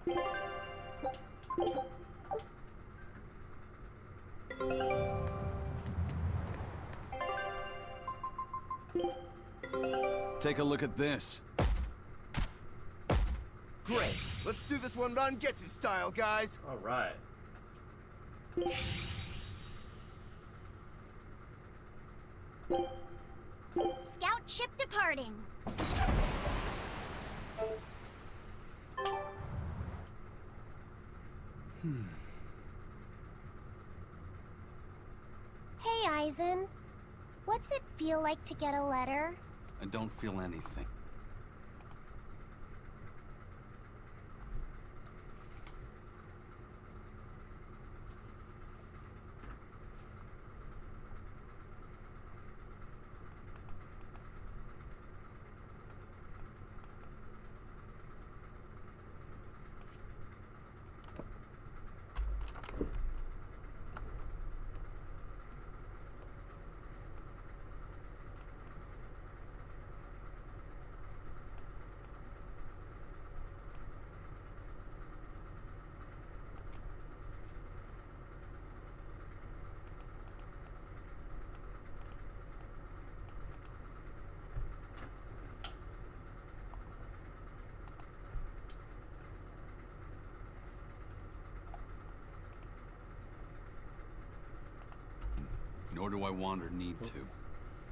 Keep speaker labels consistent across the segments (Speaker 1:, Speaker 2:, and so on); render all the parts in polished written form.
Speaker 1: Take a look at this.
Speaker 2: Great. Let's do this one Rangetsu style, guys.
Speaker 3: All right.
Speaker 4: Scout ship departing. Hey, Aizen. What's it feel like to get a letter?
Speaker 1: I don't feel anything. Nor do I want or need to.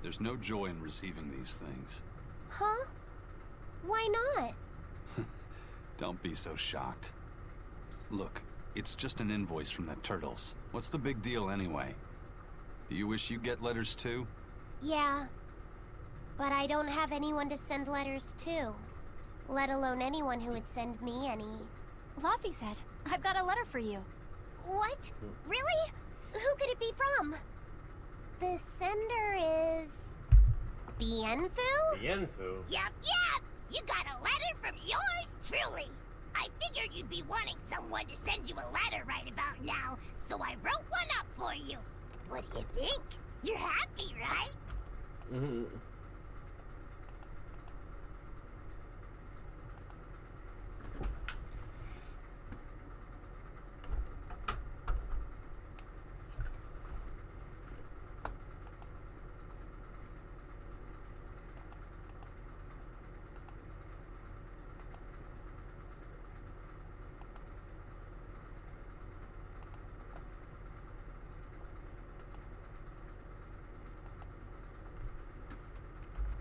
Speaker 1: There's no joy in receiving these things.
Speaker 4: Huh? Why not?
Speaker 1: Don't be so shocked. Look, it's just an invoice from the turtles. What's the big deal anyway? Do you wish you get letters too?
Speaker 4: Yeah. But I don't have anyone to send letters to. Let alone anyone who would send me any.
Speaker 5: Laffy said, I've got a letter for you.
Speaker 4: What? Really? Who could it be from? The sender is... Bienfu?
Speaker 3: Bienfu.
Speaker 6: Yup. You got a letter from yours truly. I figured you'd be wanting someone to send you a letter right about now, so I wrote one up for you. What do you think? You're happy, right?
Speaker 3: Mm-hmm.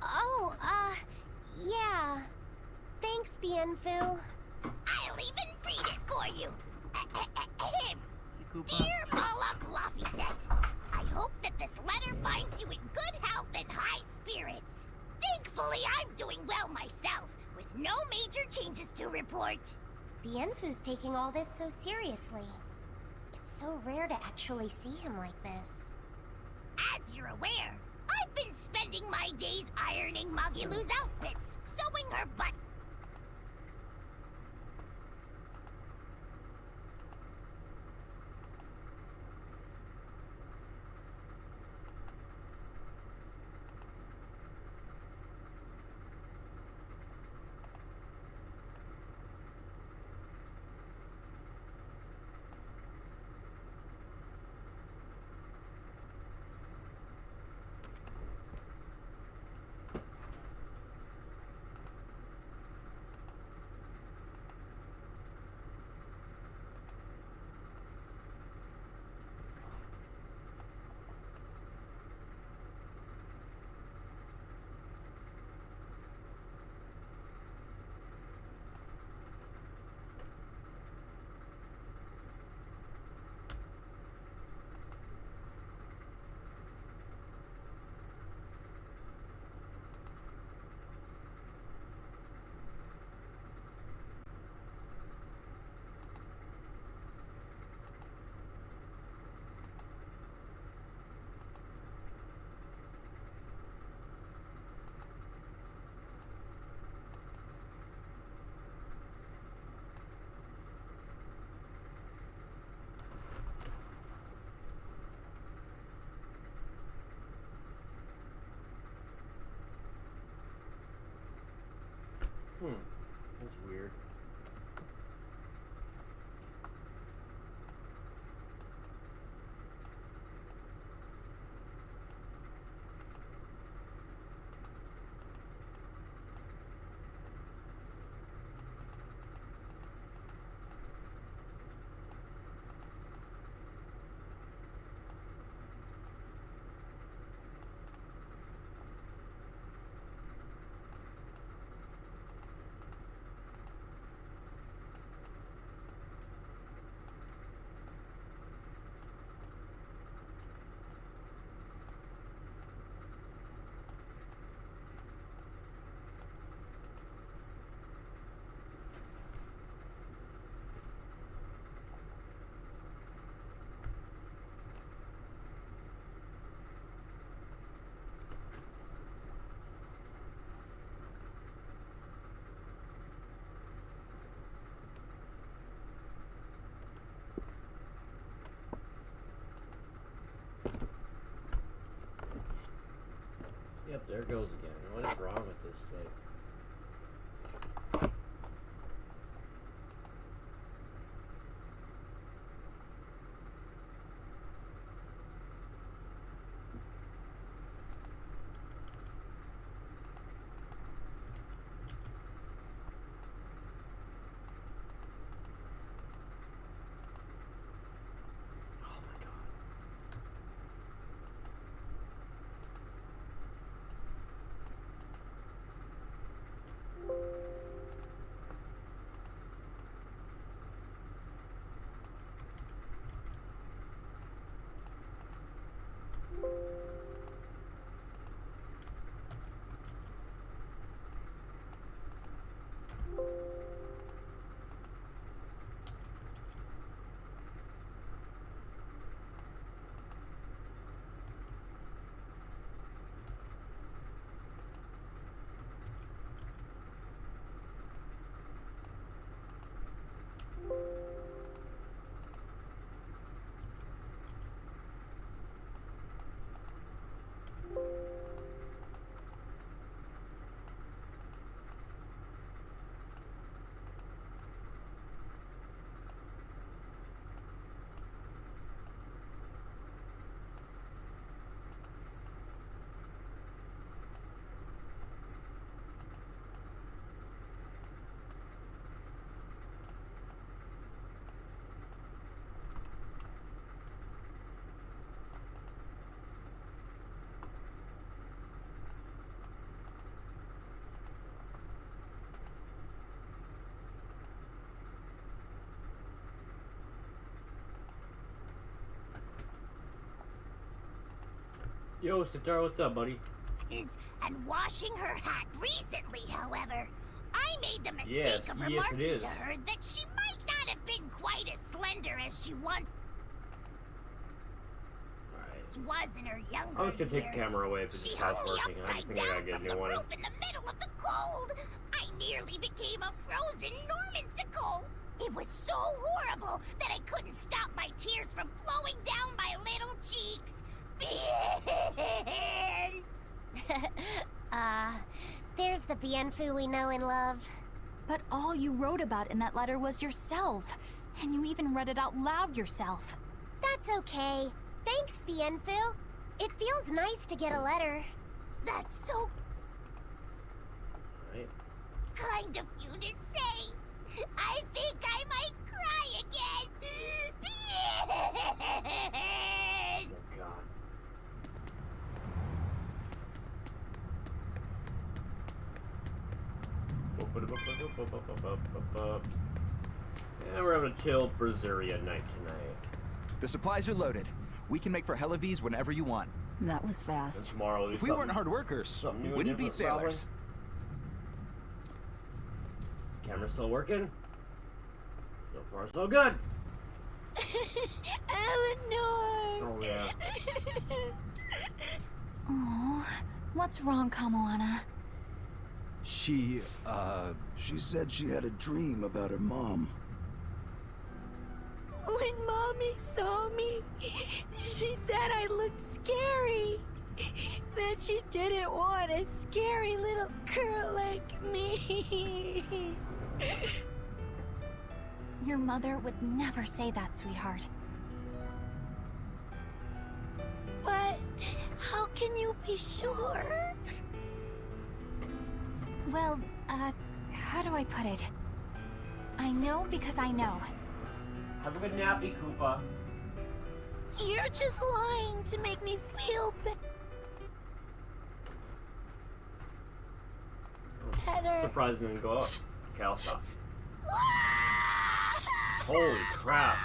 Speaker 4: Oh, yeah. Thanks, Bienfu.
Speaker 6: I'll even read it for you. Dear Moloch Laffyset, I hope that this letter finds you in good health and high spirits. Thankfully, I'm doing well myself, with no major changes to report.
Speaker 4: Bienfu's taking all this so seriously. It's so rare to actually see him like this.
Speaker 6: As you're aware, I've been spending my days ironing Magilu's outfits, sewing her butt.
Speaker 3: That's weird. there goes again. What is wrong with this thing? Yo, Sitara, what's up, buddy?
Speaker 6: And washing her hat recently, however, I made the mistake of remarking to her that she might not have been quite as slender as she once was in her younger
Speaker 3: I'm just gonna take the
Speaker 6: years.
Speaker 3: camera away if it's
Speaker 6: She
Speaker 3: just
Speaker 6: hung
Speaker 3: not
Speaker 6: me
Speaker 3: working. I
Speaker 6: upside
Speaker 3: think I
Speaker 6: down
Speaker 3: gotta get a
Speaker 6: from
Speaker 3: new
Speaker 6: the
Speaker 3: one.
Speaker 6: roof in the middle of the cold. I nearly became a frozen Normansicle. It was so horrible that I couldn't stop my tears from flowing down my little cheeks.
Speaker 4: There's the Bienfu we know and love.
Speaker 5: But all you wrote about in that letter was yourself. And you even read it out loud yourself.
Speaker 4: That's okay. Thanks, Bienfu. It feels nice to get a letter.
Speaker 6: That's so
Speaker 3: Right.
Speaker 6: kind of you to say. I think I might cry again.
Speaker 3: Oh, God. And we're having a chill Berseria night tonight.
Speaker 2: The supplies are loaded. We can make for Helavies whenever you want.
Speaker 5: That was
Speaker 3: And
Speaker 5: fast.
Speaker 3: tomorrow we'll do
Speaker 2: If we weren't hard workers,
Speaker 3: something
Speaker 2: we
Speaker 3: new and
Speaker 2: wouldn't be
Speaker 3: different, probably.
Speaker 2: sailors.
Speaker 3: Camera's still working. So far, so good.
Speaker 5: Eleanor!
Speaker 3: Oh, yeah.
Speaker 5: Oh, what's wrong, Kamoana?
Speaker 2: She said she had a dream about her mom.
Speaker 7: When Mommy saw me, she said I looked scary. That she didn't want a scary little girl like me.
Speaker 5: Your mother would never say that, sweetheart.
Speaker 7: But how can you be sure?
Speaker 5: Well, how do I put it? I know because I know.
Speaker 3: Have a good nappy, Koopa.
Speaker 7: You're just lying to make me feel better.
Speaker 3: Surprised it didn't go up. Okay, I'll stop. Holy crap.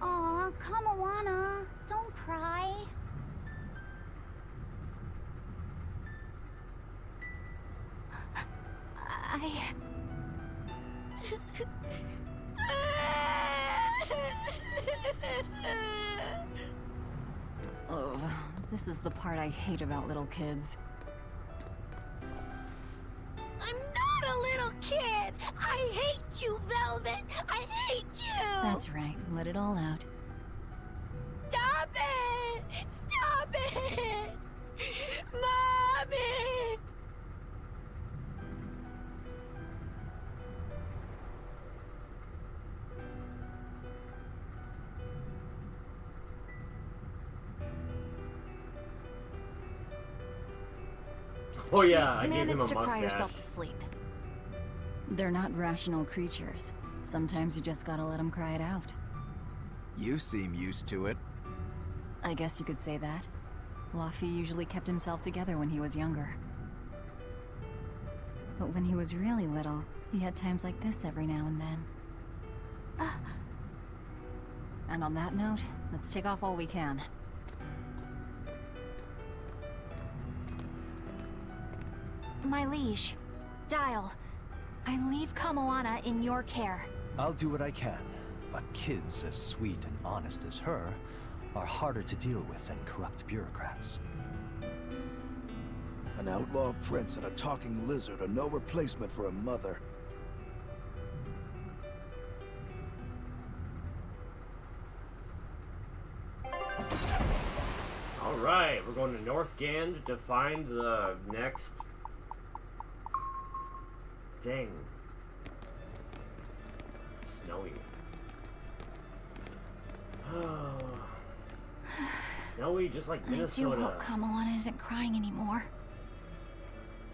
Speaker 5: Aw, Kamoana, don't cry. Oh, this is the part I hate about little kids.
Speaker 7: I'm not a little kid. I hate you, Velvet. I hate you.
Speaker 5: That's right, let it all out.
Speaker 7: Stop it! Stop it! Mommy! Mommy!
Speaker 3: Oh yeah, I
Speaker 5: She
Speaker 3: gave him a
Speaker 5: managed to
Speaker 3: mustache.
Speaker 5: cry herself to sleep. They're not rational creatures. Sometimes you just gotta let them cry it out.
Speaker 2: You seem used to it.
Speaker 5: I guess you could say that. Luffy usually kept himself together when he was younger. But when he was really little, he had times like this every now and then. And on that note, let's take off all we can. My liege, Dial, I leave Kamoana in your care.
Speaker 8: I'll do what I can, but kids as sweet and honest as her are harder to deal with than corrupt bureaucrats.
Speaker 2: An outlaw prince and a talking lizard are no replacement for a mother.
Speaker 3: Alright, we're going to Northgand to find the next thing. Snowy. Oh. Snowy, just like
Speaker 5: I do
Speaker 3: Minnesota.
Speaker 5: hope Kamoana isn't crying anymore.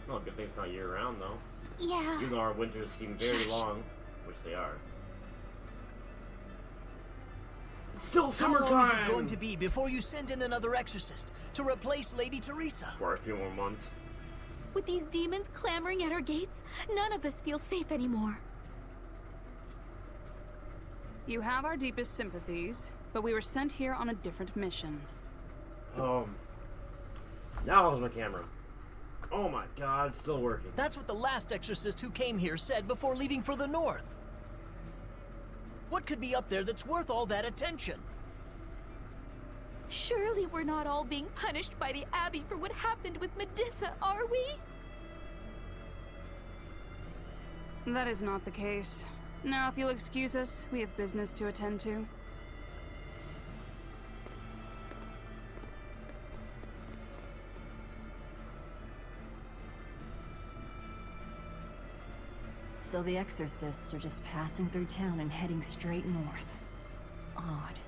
Speaker 3: Well, good thing it's not year round though.
Speaker 4: Yeah.
Speaker 3: Even though our winters seem very
Speaker 5: Shush.
Speaker 3: long, which they are. It's still
Speaker 9: How long is
Speaker 3: summertime!
Speaker 9: it going to be before you send in another exorcist to replace Lady Teresa?
Speaker 3: For a few more months.
Speaker 7: With these demons clamoring at our gates, none of us feel safe anymore.
Speaker 10: You have our deepest sympathies, but we were sent here on a different mission.
Speaker 3: Now how's my camera? Oh my god, still working.
Speaker 9: That's what the last exorcist who came here said before leaving for the north. What could be up there that's worth all that attention?
Speaker 7: Surely we're not all being punished by the Abbey for what happened with Medusa, are we?
Speaker 10: That is not the case. Now, if you'll excuse us, we have business to attend to.
Speaker 5: So the exorcists are just passing through town and heading straight north. Odd.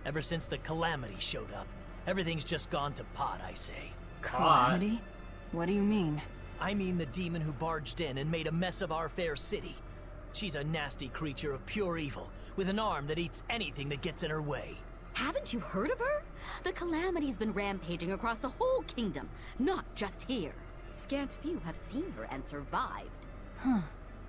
Speaker 9: Ever since the Calamity showed up, everything's just gone to pot, I say.
Speaker 5: Calamity? What do you mean?
Speaker 9: I mean the demon who barged in and made a mess of our fair city. She's a nasty creature of pure evil, with an arm that eats anything that gets in her way.
Speaker 11: Haven't you heard of her? The Calamity's been rampaging across the whole kingdom, not just here. Scant few have seen her and survived.
Speaker 5: Huh.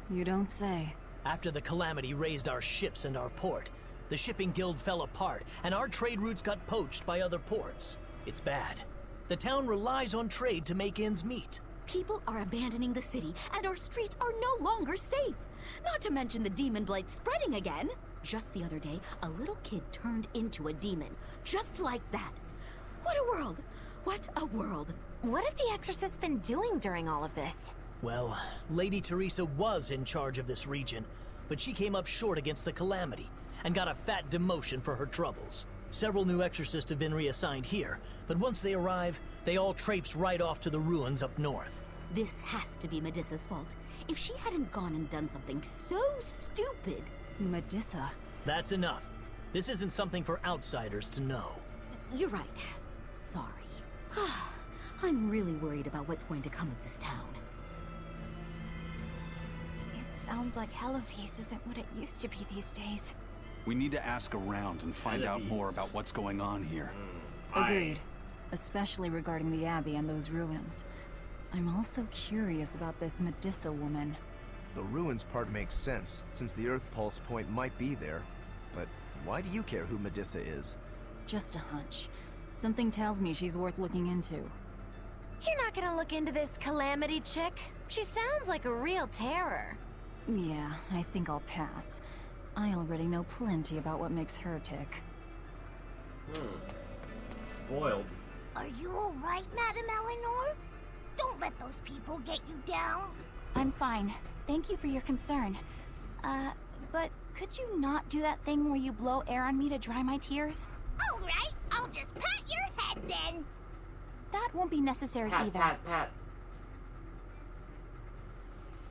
Speaker 5: You don't say.
Speaker 9: After the Calamity raised our ships and our port, the shipping guild fell apart, and our trade routes got poached by other ports. It's bad. The town relies on trade to make ends meet.
Speaker 11: People are abandoning the city, and our streets are no longer safe. Not to mention the demon blight spreading again. Just the other day, a little kid turned into a demon. Just like that. What a world! What a world!
Speaker 4: What have the exorcists been doing during all of this?
Speaker 9: Well, Lady Teresa was in charge of this region, but she came up short against the Calamity, and got a fat demotion for her troubles. Several new exorcists have been reassigned here, but once they arrive, they all traipse right off to the ruins up north.
Speaker 11: This has to be Medusa's fault. If she hadn't gone and done something so stupid...
Speaker 5: Medusa?
Speaker 9: That's enough. This isn't something for outsiders to know.
Speaker 11: You're right. Sorry. I'm really worried about what's going to come of this town.
Speaker 5: It sounds like Hellafeast isn't what it used to be these days.
Speaker 1: We need to ask around and find out more about what's going on here.
Speaker 5: Agreed. Especially regarding the Abbey and those ruins. I'm also curious about this Medusa woman.
Speaker 12: The ruins part makes sense, since the Earth Pulse point might be there. But why do you care who Medusa is?
Speaker 5: Just a hunch. Something tells me she's worth looking into.
Speaker 4: You're not gonna look into this Calamity chick? She sounds like a real terror.
Speaker 5: Yeah, I think I'll pass. I already know plenty about what makes her tick.
Speaker 3: Spoiled.
Speaker 6: Are you alright, Madam Eleanor? Don't let those people get you down.
Speaker 5: I'm fine.
Speaker 13: Thank you for your concern. But could you not do that thing where you blow air on me to dry my tears?
Speaker 6: All right, I'll just pat your head then.
Speaker 13: That won't be necessary
Speaker 3: Pat,
Speaker 13: either.
Speaker 3: pat.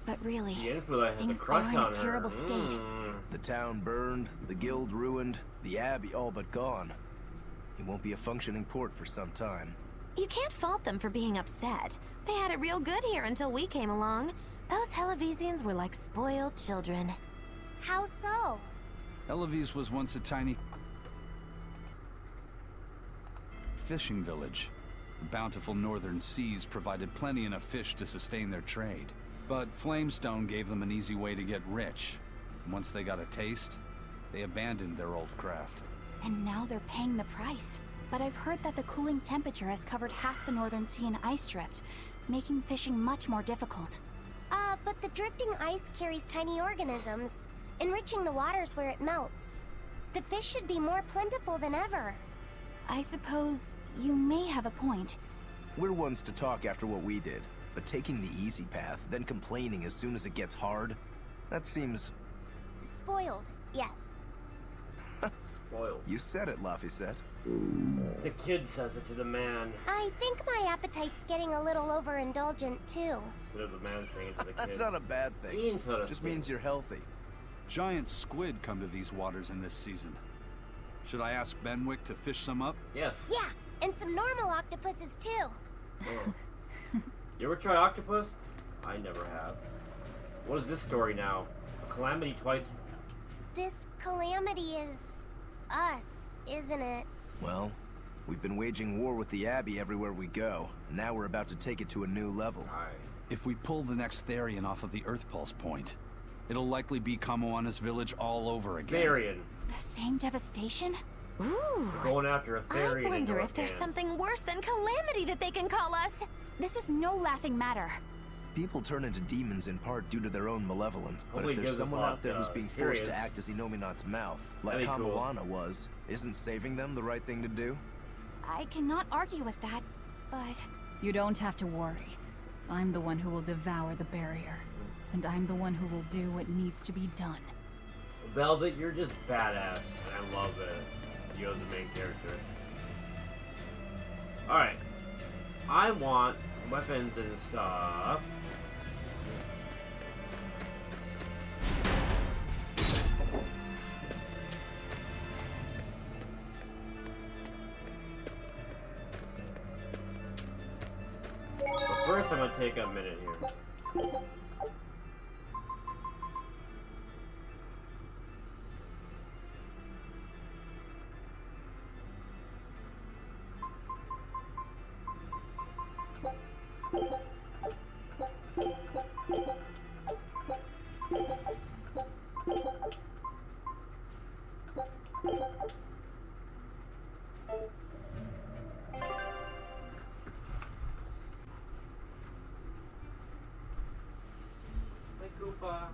Speaker 13: But really,
Speaker 3: The influencer has a
Speaker 13: things are
Speaker 3: crush
Speaker 13: in
Speaker 3: on
Speaker 13: a terrible
Speaker 3: her.
Speaker 13: state.
Speaker 12: The town burned, the guild ruined, the abbey all but gone. It won't be a functioning port for some time.
Speaker 14: You can't fault them for being upset. They had it real good here until we came along. Those Hellavesians were like spoiled children.
Speaker 4: How so?
Speaker 1: Eloise was once a tiny fishing village. The bountiful northern seas provided plenty enough fish to sustain their trade. But Flamestone gave them an easy way to get rich. Once they got a taste, they abandoned their old craft.
Speaker 13: And now they're paying the price. But I've heard that the cooling temperature has covered half the northern sea in ice drift, making fishing much more difficult.
Speaker 4: But the drifting ice carries tiny organisms, enriching the waters where it melts. The fish should be more plentiful than ever.
Speaker 13: I suppose you may have a point.
Speaker 12: We're ones to talk after what we did, but taking the easy path, then complaining as soon as it gets hard, that seems...
Speaker 4: Spoiled, yes.
Speaker 3: Spoiled.
Speaker 12: You said it, Laphicet.
Speaker 3: The kid says it to the man.
Speaker 4: I think my appetite's getting a little overindulgent, too.
Speaker 3: Instead of the man saying it to the kid.
Speaker 12: That's not a bad thing. Just means you're healthy.
Speaker 1: Giant squid come to these waters in this season. Should I ask Benwick to fish some up?
Speaker 3: Yes.
Speaker 4: Yeah, and some normal octopuses, too.
Speaker 3: Oh. You ever try octopus? I never have. What is this story now? A calamity twice?
Speaker 4: This calamity is... us, isn't it?
Speaker 12: Well, we've been waging war with the Abbey everywhere we go, and now we're about to take it to a new level.
Speaker 1: If we pull the next Therion off of the Earth Pulse point, it'll likely be Kamoana's village all over again.
Speaker 3: Therion.
Speaker 13: The same devastation?
Speaker 14: Ooh.
Speaker 3: We're going after a Therion.
Speaker 14: I wonder if there's
Speaker 3: Northgand.
Speaker 14: something worse than calamity that they can call us.
Speaker 13: This is no laughing matter.
Speaker 12: People turn into demons in part due to their own malevolence, but
Speaker 3: Hopefully
Speaker 12: if
Speaker 3: it
Speaker 12: there's
Speaker 3: gives us
Speaker 12: someone
Speaker 3: a lot,
Speaker 12: out there who's being forced to
Speaker 3: experience.
Speaker 12: act as Inominat's mouth, like
Speaker 3: That'd be cool.
Speaker 12: Kamoana was, isn't saving them the right thing to do?
Speaker 13: I cannot argue with that, but...
Speaker 5: You don't have to worry. I'm the one who will devour the barrier. And I'm the one who will do what needs to be done.
Speaker 3: Velvet, you're just badass. I love it. You as the main character. Alright. I want weapons and stuff. But first, I'm gonna take a minute here. Hey, Koopa.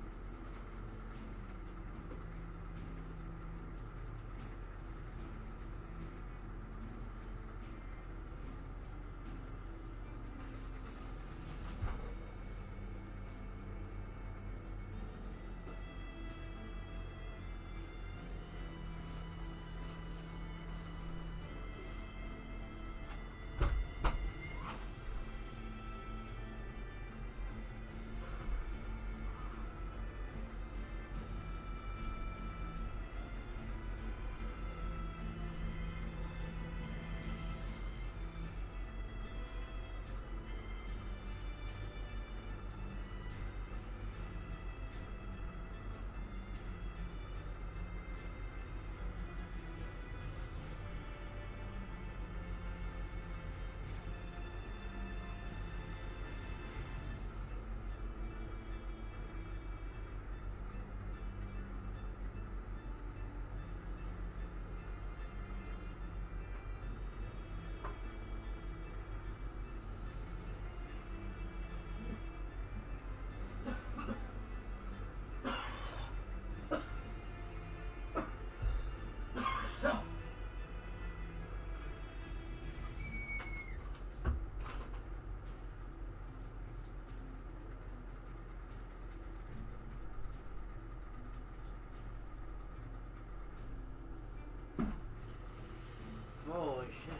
Speaker 3: shit.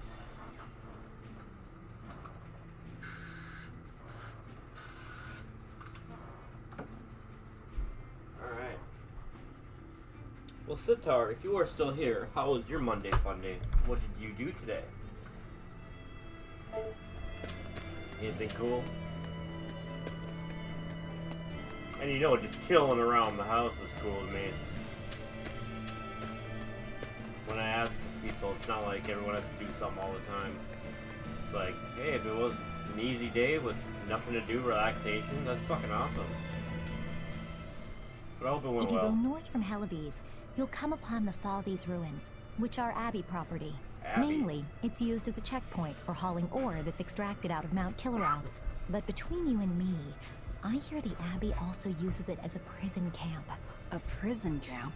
Speaker 3: Alright. Well, Sitar, if you are still here, how was your Monday fun day? What did you do today? Anything cool? And you know, just chilling around the house is cool to me. When I ask people, it's not like everyone has to do something all the time. It's like, hey, if it was an easy day with nothing to do, relaxation, that's fucking awesome. But I hope it went
Speaker 15: If you
Speaker 3: well.
Speaker 15: go north from Hellebes, you'll come upon the Faldes ruins, which are Abbey property.
Speaker 3: Abbey.
Speaker 15: Mainly, it's used as a checkpoint for hauling ore that's extracted out of Mount Killerhouse. But between you and me, I hear the Abbey also uses it as a prison camp.
Speaker 5: A prison camp?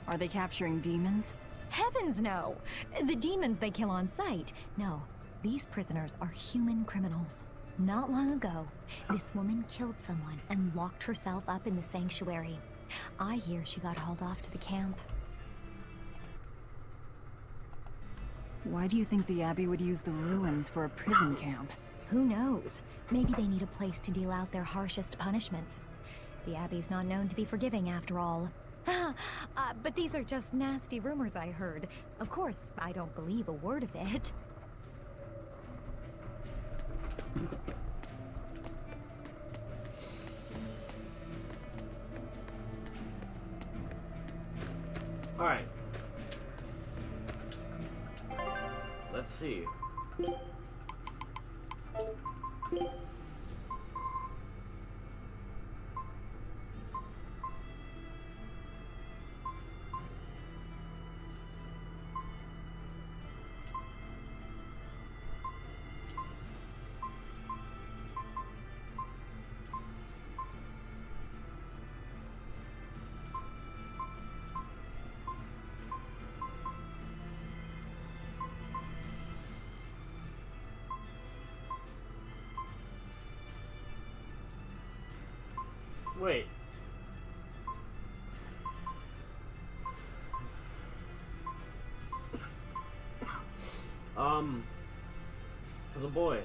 Speaker 5: Are they capturing demons?
Speaker 15: Heavens no! The demons they kill on sight. No, these prisoners are human criminals. Not long ago, this woman killed someone and locked herself up in the sanctuary. I hear she got hauled off to the camp.
Speaker 5: Why do you think the Abbey would use the ruins for a prison camp?
Speaker 15: Who knows? Maybe they need a place to deal out their harshest punishments. The Abbey's not known to be forgiving after all. But these are just nasty rumors I heard. Of course, I don't believe a word of it.
Speaker 3: Alright. Let's see. Wait. For the boy.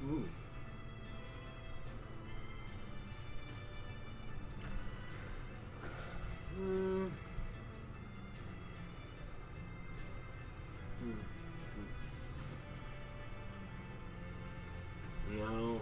Speaker 3: Ooh. No.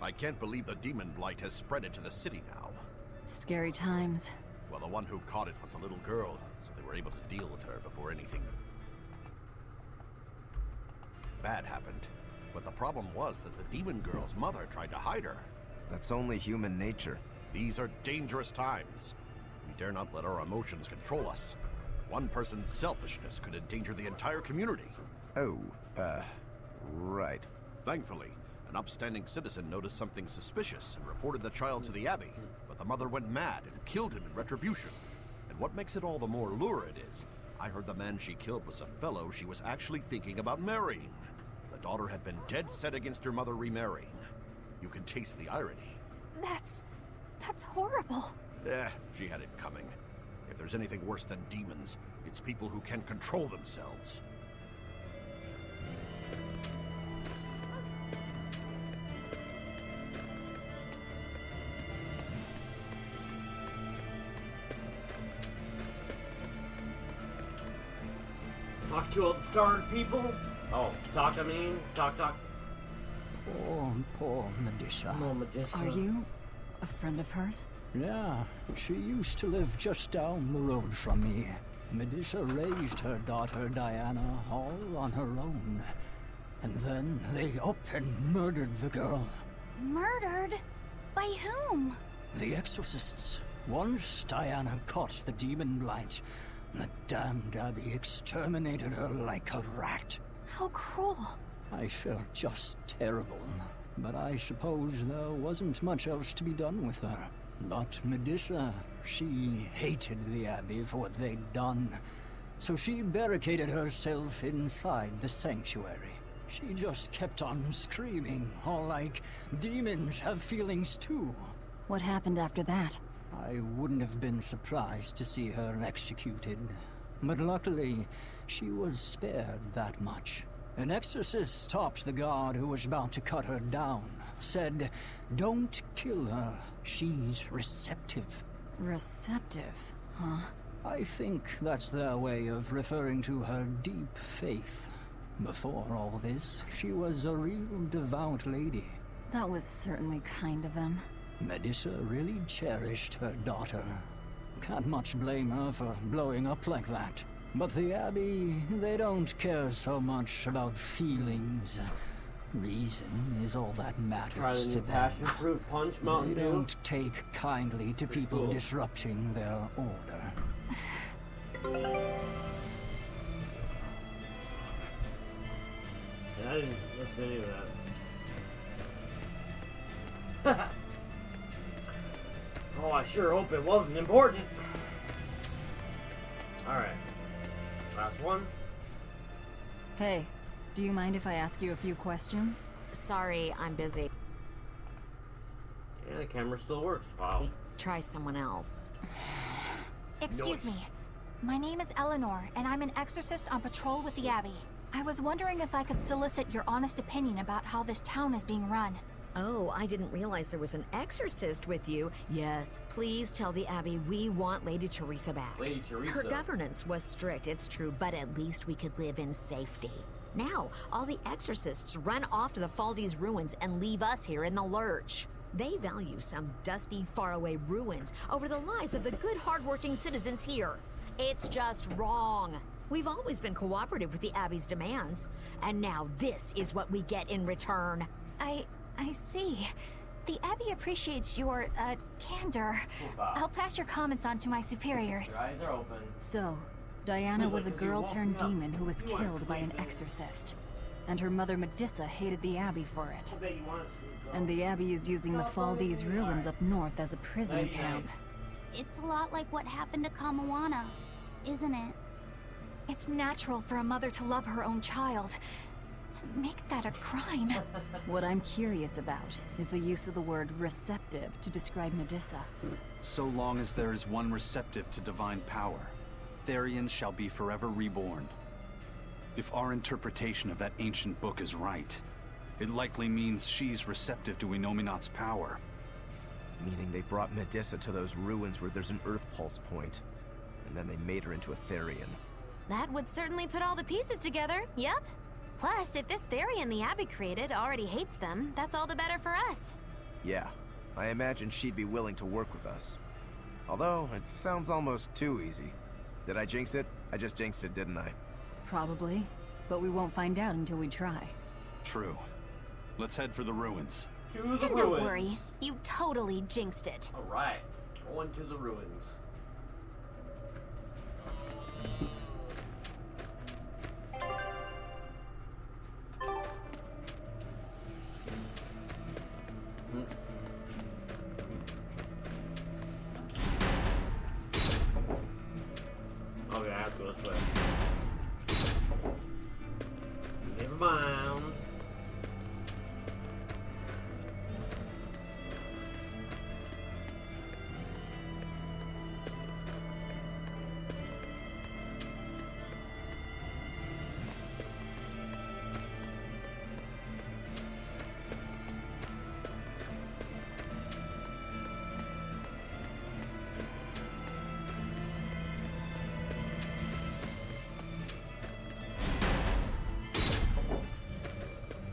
Speaker 16: I can't believe the demon blight has spread into the city now.
Speaker 5: Scary times.
Speaker 16: Well, the one who caught it was a little girl, so they were able to deal with her before anything bad happened. But the problem was that the demon girl's mother tried to hide her.
Speaker 12: That's only human nature.
Speaker 16: These are dangerous times. We dare not let our emotions control us. One person's selfishness could endanger the entire community.
Speaker 12: Oh, right.
Speaker 16: Thankfully, an upstanding citizen noticed something suspicious and reported the child to the Abbey, but the mother went mad and killed him in retribution. And what makes it all the more lurid is, I heard the man she killed was a fellow she was actually thinking about marrying. The daughter had been dead set against her mother remarrying. You can taste the irony.
Speaker 13: That's horrible.
Speaker 16: She had it coming. If there's anything worse than demons, it's people who can't control themselves.
Speaker 3: Talk to all the starred people. Oh, talk.
Speaker 17: Poor Medusa.
Speaker 3: Oh, Medusa.
Speaker 5: Are you a friend of hers?
Speaker 17: Yeah, she used to live just down the road from me. Medusa raised her daughter Diana all on her own. And then they up and murdered the girl.
Speaker 13: Murdered? By whom?
Speaker 17: The exorcists. Once Diana caught the demon blight, the damned Abbey exterminated her like a rat.
Speaker 13: How cruel.
Speaker 17: I felt just terrible, but I suppose there wasn't much else to be done with her. But Medusa, she hated the Abbey for what they'd done, so she barricaded herself inside the sanctuary. She just kept on screaming, all like, demons have feelings too.
Speaker 5: What happened after that?
Speaker 17: I wouldn't have been surprised to see her executed, but luckily, she was spared that much. An exorcist stopped the guard who was about to cut her down, said, "Don't kill her, she's receptive."
Speaker 5: Receptive, huh?
Speaker 17: I think that's their way of referring to her deep faith. Before all this, she was a real devout lady.
Speaker 5: That was certainly kind of them.
Speaker 17: Medissa really cherished her daughter. Can't much blame her for blowing up like that. But the Abbey, they don't care so much about feelings. Reason is all that matters to them.
Speaker 3: Passion fruit punch Mountain
Speaker 17: They
Speaker 3: Dew.
Speaker 17: don't take kindly to people disrupting their order.
Speaker 3: Yeah, I didn't listen to any of that. Oh, I sure hope it wasn't important. Alright. Last one.
Speaker 5: Hey, do you mind if I ask you a few questions?
Speaker 11: Sorry, I'm busy.
Speaker 3: Yeah, the camera still works. Wow.
Speaker 11: Try someone else.
Speaker 13: Excuse me. My name is Eleanor, and I'm an exorcist on patrol with the Abbey. I was wondering if I could solicit your honest opinion about how this town is being run.
Speaker 11: Oh, I didn't realize there was an exorcist with you. Yes, please tell the Abbey we want Lady Teresa back.
Speaker 3: Lady Teresa.
Speaker 11: Her governance was strict, it's true, but at least we could live in safety. Now, all the exorcists run off to the Faldi's ruins and leave us here in the lurch. They value some dusty, faraway ruins over the lives of the good, hardworking citizens here. It's just wrong. We've always been cooperative with the Abbey's demands, and now this is what we get in return.
Speaker 13: I see. The Abbey appreciates your, candor. I'll pass your comments on to my superiors.
Speaker 3: Your eyes are open.
Speaker 5: So, Diana was a girl turned demon who was killed by an exorcist. And her mother Medissa hated the Abbey for it. And the Abbey is using the Faldi's ruins up north as a prison camp.
Speaker 13: It's a lot like what happened to Kamawana, isn't it? It's natural for a mother to love her own child. To make that a crime.
Speaker 5: What I'm curious about is the use of the word receptive to describe Medissa.
Speaker 1: So long as there is one receptive to divine power, Therion shall be forever reborn. If our interpretation of that ancient book is right, it likely means she's receptive to Inominat's power.
Speaker 12: Meaning they brought Medissa to those ruins where there's an Earth Pulse point, and then they made her into a Therion.
Speaker 14: That would certainly put all the pieces together, yep. Plus, if this Therion the Abbey created already hates them, that's all the better for us.
Speaker 12: Yeah, I imagine she'd be willing to work with us. Although, it sounds almost too easy. Did I jinx it? I just jinxed it, didn't I?
Speaker 5: Probably, but we won't find out until we try.
Speaker 1: True. Let's head for the ruins.
Speaker 3: To the ruins.
Speaker 14: And don't worry, you totally jinxed it.
Speaker 3: Alright, going to the ruins. Okay, I have to go this way. Never mind.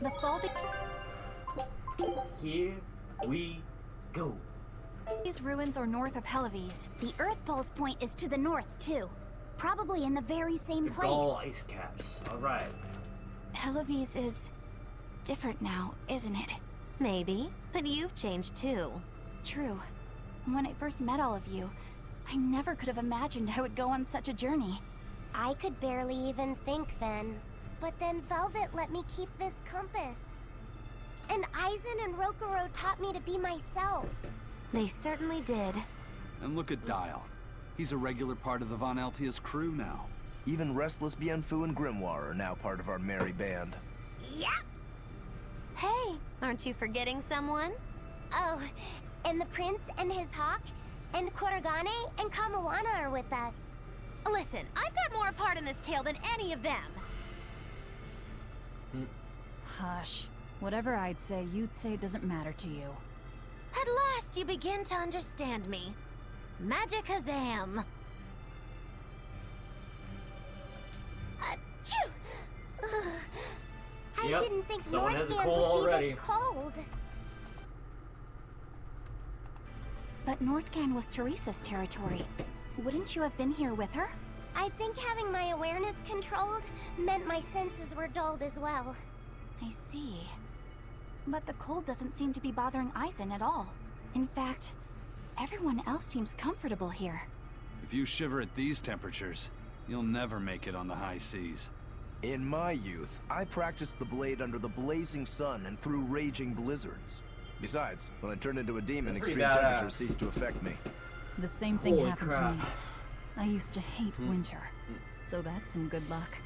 Speaker 13: The Faldi...
Speaker 3: Here we go.
Speaker 13: These ruins are north of Helavis. The Earth Pulse point is to the north, too. Probably in the very same place.
Speaker 3: All ice caps. Alright.
Speaker 13: Helavis is... different now, isn't it?
Speaker 14: Maybe, but you've changed too.
Speaker 13: True. When I first met all of you, I never could have imagined I would go on such a journey.
Speaker 4: I could barely even think then. But then Velvet let me keep this compass. And Aizen and Rokuro taught me to be myself.
Speaker 14: They certainly did.
Speaker 1: And look at Dial. He's a regular part of the Von Altia's crew now.
Speaker 12: Even Restless Bienfu and Grimoire are now part of our merry band.
Speaker 14: Yep. Hey, aren't you forgetting someone?
Speaker 4: Oh, and the prince and his hawk, and Korogane and Kamawana are with us.
Speaker 14: Listen, I've got more part in this tale than any of them.
Speaker 5: Hush. Whatever I'd say, you'd say it doesn't matter to you.
Speaker 14: At last you begin to understand me. Magic Hazam.
Speaker 4: I
Speaker 3: Yep,
Speaker 4: didn't think
Speaker 3: someone has a
Speaker 4: Northgand
Speaker 3: cold
Speaker 4: would be
Speaker 3: already.
Speaker 4: this cold.
Speaker 13: But Northgand was Teresa's territory. Wouldn't you have been here with her?
Speaker 4: I think having my awareness controlled meant my senses were dulled as well.
Speaker 13: I see. But the cold doesn't seem to be bothering Eisen at all. In fact, everyone else seems comfortable here.
Speaker 1: If you shiver at these temperatures, you'll never make it on the high seas.
Speaker 12: In my youth, I practiced the blade under the blazing sun and through raging blizzards. Besides, when I turned into a demon,
Speaker 3: That's pretty
Speaker 12: extreme
Speaker 3: badass.
Speaker 12: temperatures ceased to affect me.
Speaker 5: The same thing
Speaker 3: Holy
Speaker 5: happened
Speaker 3: crap.
Speaker 5: to me. I used to hate winter, so that's some good luck.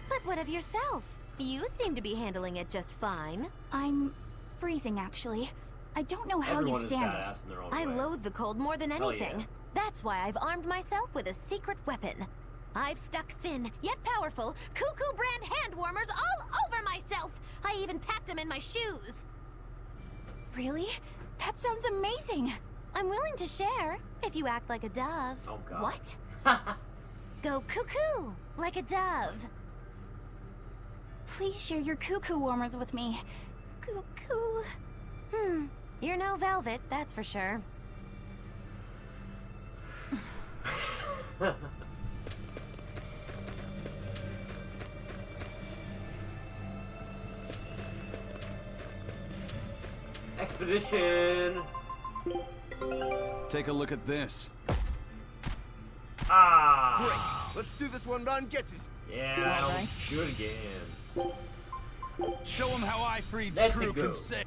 Speaker 14: But what of yourself? You seem to be handling it just fine.
Speaker 13: I'm freezing, actually. I don't know how
Speaker 3: Everyone
Speaker 13: you
Speaker 3: is
Speaker 13: stand
Speaker 3: badass
Speaker 13: it.
Speaker 3: in their own
Speaker 14: I
Speaker 3: way.
Speaker 14: loathe the cold more than
Speaker 3: Hell
Speaker 14: anything.
Speaker 3: yeah.
Speaker 14: That's why I've armed myself with a secret weapon. I've stuck thin, yet powerful, cuckoo brand hand warmers all over myself. I even packed them in my shoes.
Speaker 13: Really? That sounds amazing!
Speaker 14: I'm willing to share, if you act like a dove.
Speaker 3: Oh, God.
Speaker 14: What? Go cuckoo, like a dove.
Speaker 13: Please share your cuckoo warmers with me. Cuckoo.
Speaker 14: You're no velvet, that's for sure.
Speaker 3: Expedition!
Speaker 1: Take a look at this.
Speaker 3: Ah!
Speaker 12: Great! Let's do this one Ron gets us.
Speaker 3: Yeah, don't do it again.
Speaker 1: Show them how I freed
Speaker 3: Let's
Speaker 1: crew
Speaker 3: go.
Speaker 1: can say.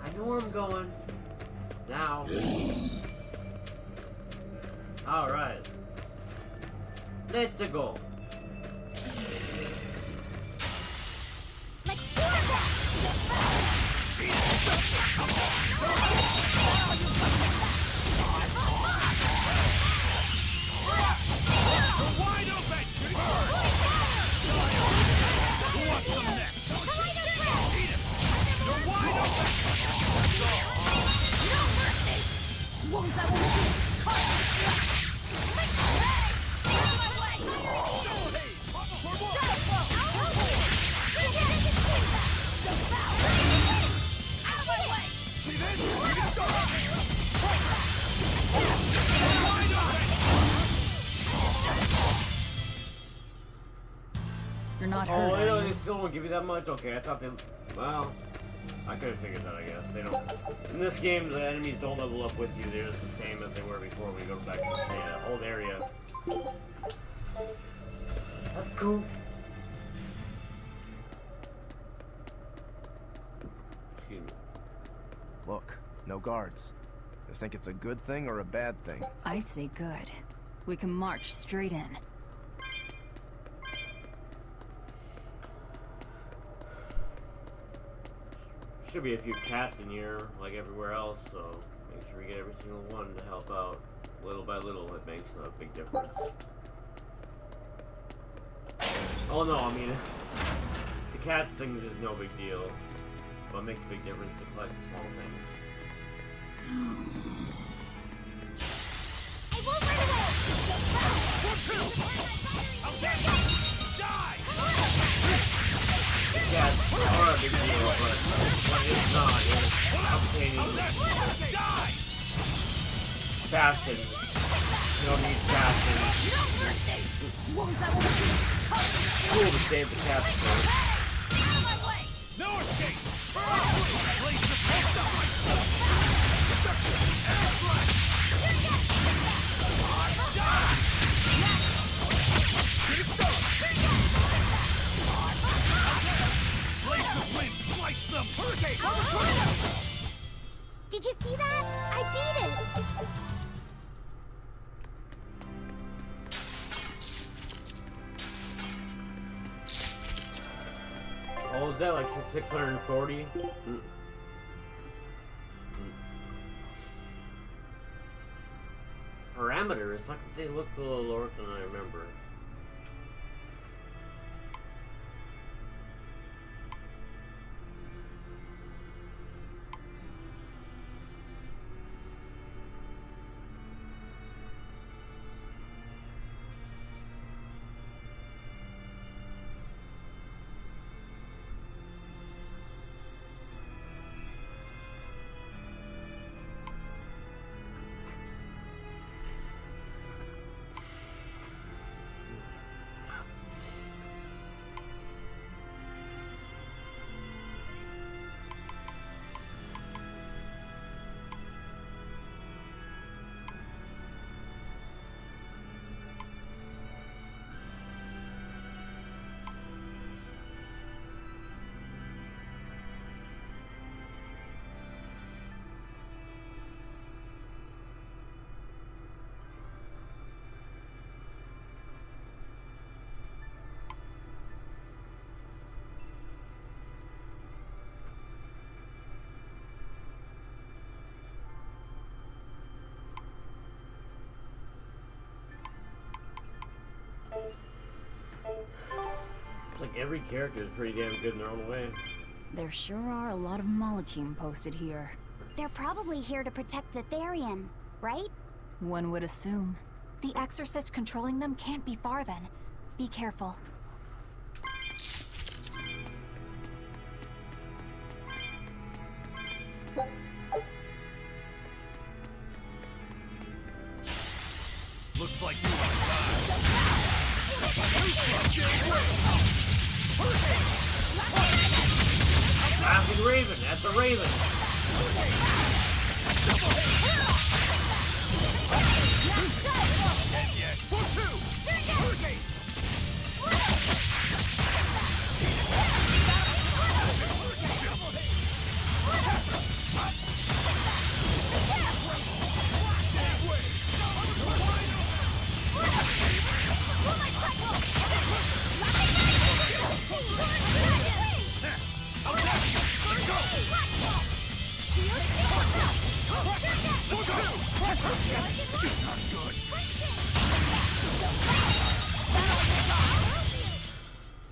Speaker 3: I know where I'm going. Now. Alright. Let's go.
Speaker 6: Let's do
Speaker 1: Wide open! What's the next? Eat it! You're wide open!
Speaker 5: You're not
Speaker 3: Oh,
Speaker 5: hurt, are
Speaker 3: really?
Speaker 5: you?
Speaker 3: They still won't give you that much? Okay, I thought they... Well, I could have figured that, I guess. They don't... In this game, the enemies don't level up with you. They're just the same as they were before we go back to the same old area. That's cool. Excuse me.
Speaker 12: Look, no guards. You think it's a good thing or a bad thing?
Speaker 5: I'd say good. We can march straight in.
Speaker 3: Should be a few cats in here, like everywhere else, so make sure we get every single one to help out. Little by little, it makes a big difference. Oh no, I mean, The cat things is no big deal, but it makes a big difference to collect the small things.
Speaker 6: I won't run away!
Speaker 3: Cats are a big deal, but what is not is obtaining fashion. You don't need fashion. Cool to save the cats first.
Speaker 6: No escape!
Speaker 4: Did you see that? I beat it!
Speaker 3: Oh, is that like 640? Parameters? How come they look a little lower than I remember? It's like every character is pretty damn good in their own way.
Speaker 5: There sure are a lot of Malachim posted here.
Speaker 4: They're probably here to protect the Therion, right?
Speaker 5: One would assume.
Speaker 13: The exorcist controlling them can't be far then. Be careful.
Speaker 6: Looks like you want to die.
Speaker 3: Laughing Raven at the Raven.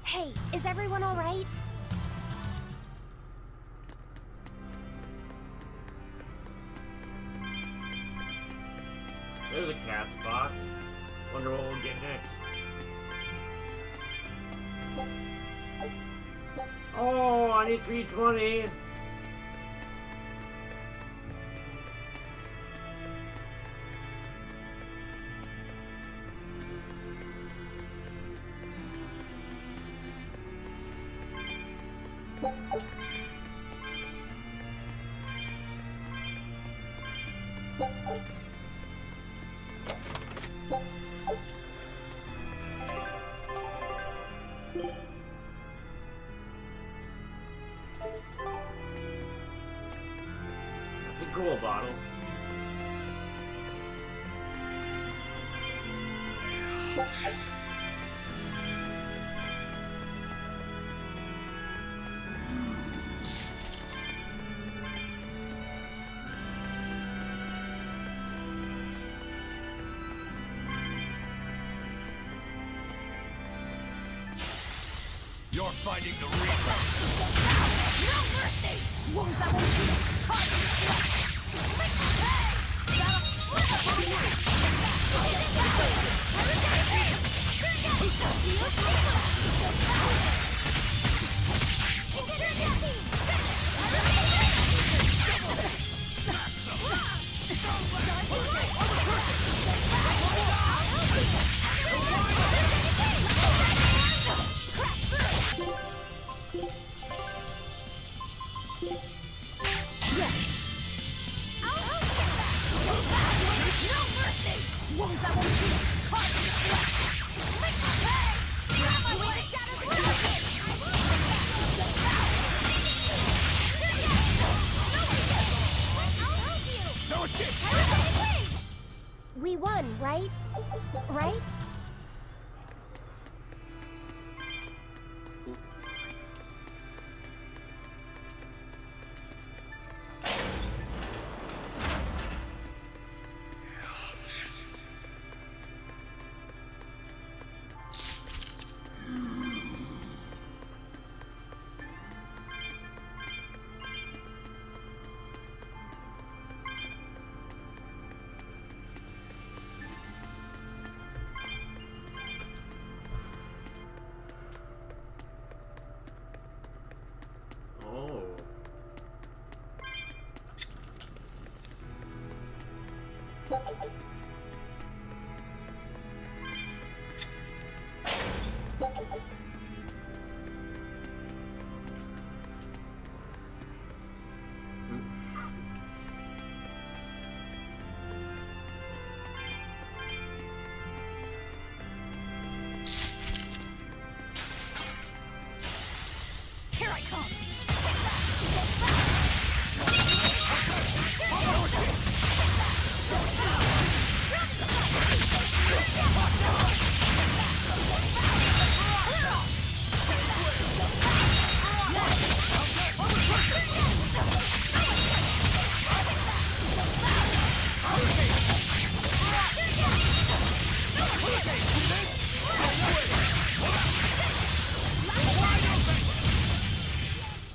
Speaker 4: Hey, is everyone all right?
Speaker 3: There's a cat's box. Wonder what we'll get next. Oh, I need 320. That's a cool bottle.
Speaker 1: You're fighting the Reaper!
Speaker 6: No mercy! Wounds that will shoot caught in the flesh! That'll flip upon you!
Speaker 4: We won, right? Right?
Speaker 6: Here I come!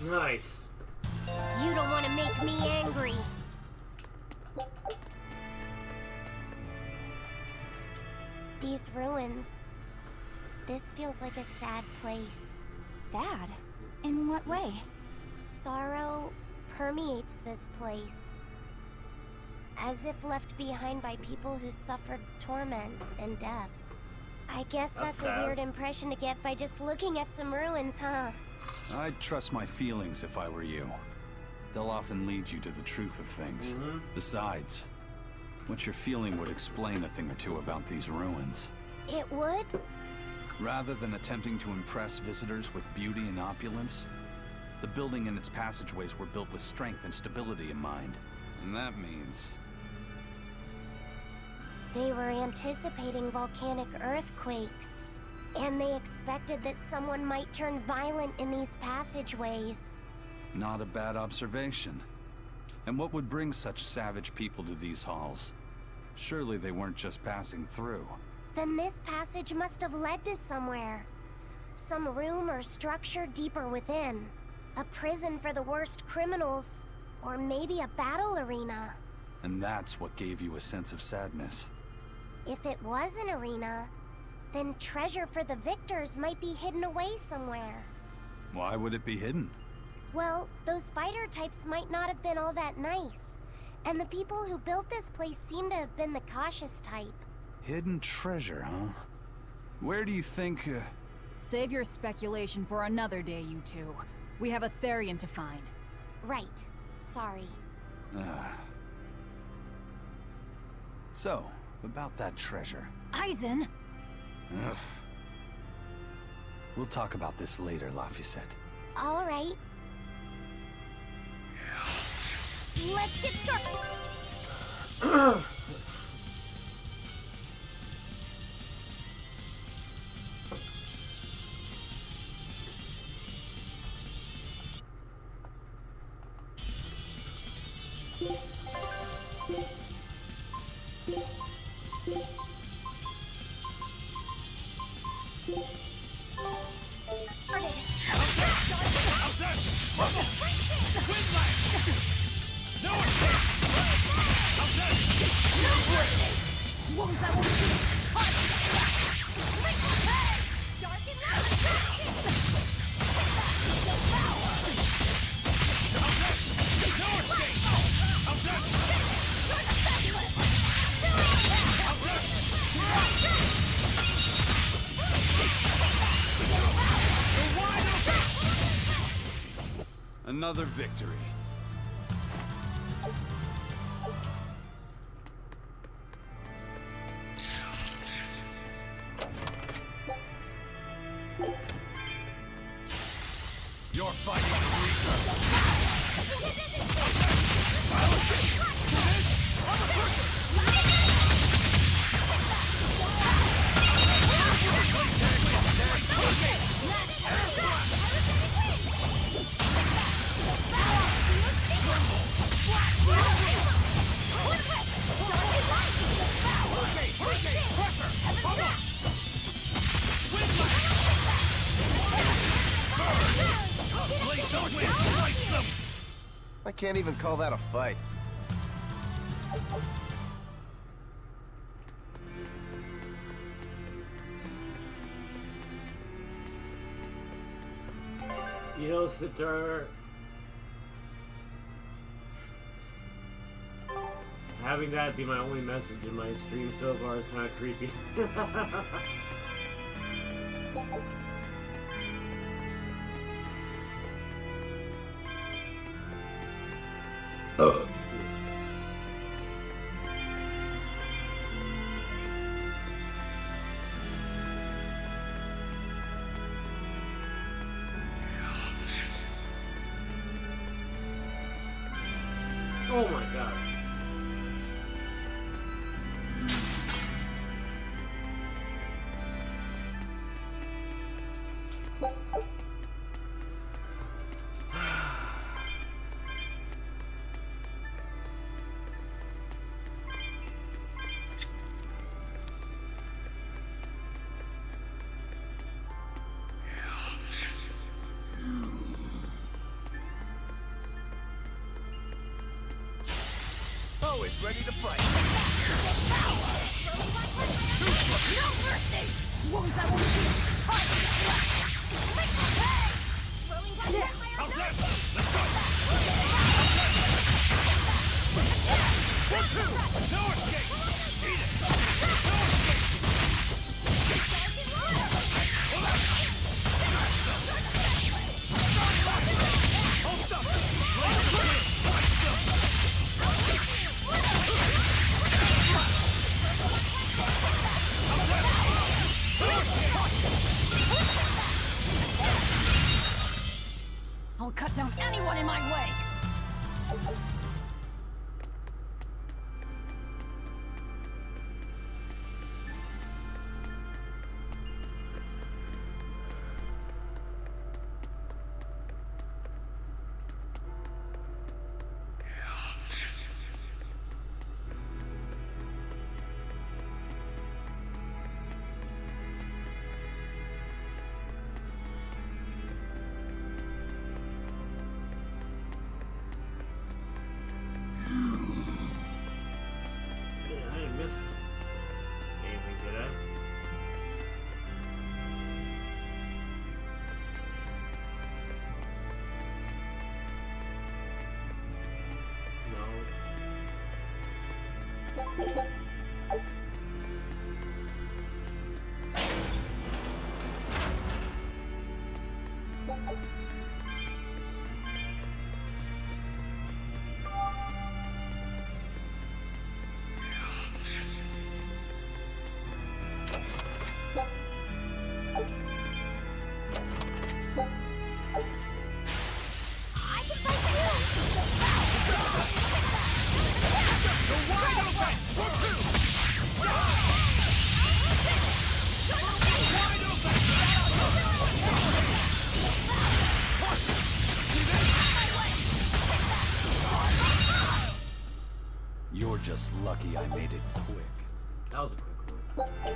Speaker 3: Nice.
Speaker 4: You don't want to make me angry. These ruins. This feels like a sad place.
Speaker 13: Sad? In what way?
Speaker 4: Sorrow permeates this place. As if left behind by people who suffered torment and death. I guess that's a weird impression to get by just looking at some ruins, huh?
Speaker 1: I'd trust my feelings if I were you. They'll often lead you to the truth of things. Besides, what you're feeling would explain a thing or two about these ruins.
Speaker 4: It would?
Speaker 1: Rather than attempting to impress visitors with beauty and opulence, the building and its passageways were built with strength and stability in mind. And that means...
Speaker 4: They were anticipating volcanic earthquakes. And they expected that someone might turn violent in these passageways.
Speaker 1: Not a bad observation. And what would bring such savage people to these halls? Surely they weren't just passing through.
Speaker 4: Then this passage must have led to somewhere. Some room or structure deeper within. A prison for the worst criminals. Or maybe a battle arena.
Speaker 1: And that's what gave you a sense of sadness.
Speaker 4: If it was an arena, then treasure for the victors might be hidden away somewhere.
Speaker 1: Why would it be hidden?
Speaker 4: Well, those fighter types might not have been all that nice. And the people who built this place seem to have been the cautious type.
Speaker 1: Hidden treasure, huh? Where do you think,
Speaker 5: Save your speculation for another day, you two. We have a Therion to find.
Speaker 4: Right. Sorry.
Speaker 1: So, about that treasure.
Speaker 5: Eisen!
Speaker 1: Ugh. We'll talk about this later, Laphicet.
Speaker 4: All right. Let's get started.
Speaker 1: another victory. You're fighting
Speaker 12: I can't even call that a fight.
Speaker 3: You know, Sitar, having that be my only message in my stream so far is kind of creepy. Oh my god.
Speaker 12: Always ready to fight.
Speaker 6: No mercy! Wounds that will shoot! How's that? Let's go! No escape! Eat it! No escape! Hold up!
Speaker 5: I'll cut down anyone in my way!
Speaker 3: I didn't miss anything, did I?
Speaker 6: I can fight you! You're wide open!
Speaker 1: You're just lucky I made it quick.
Speaker 3: That was a quick one.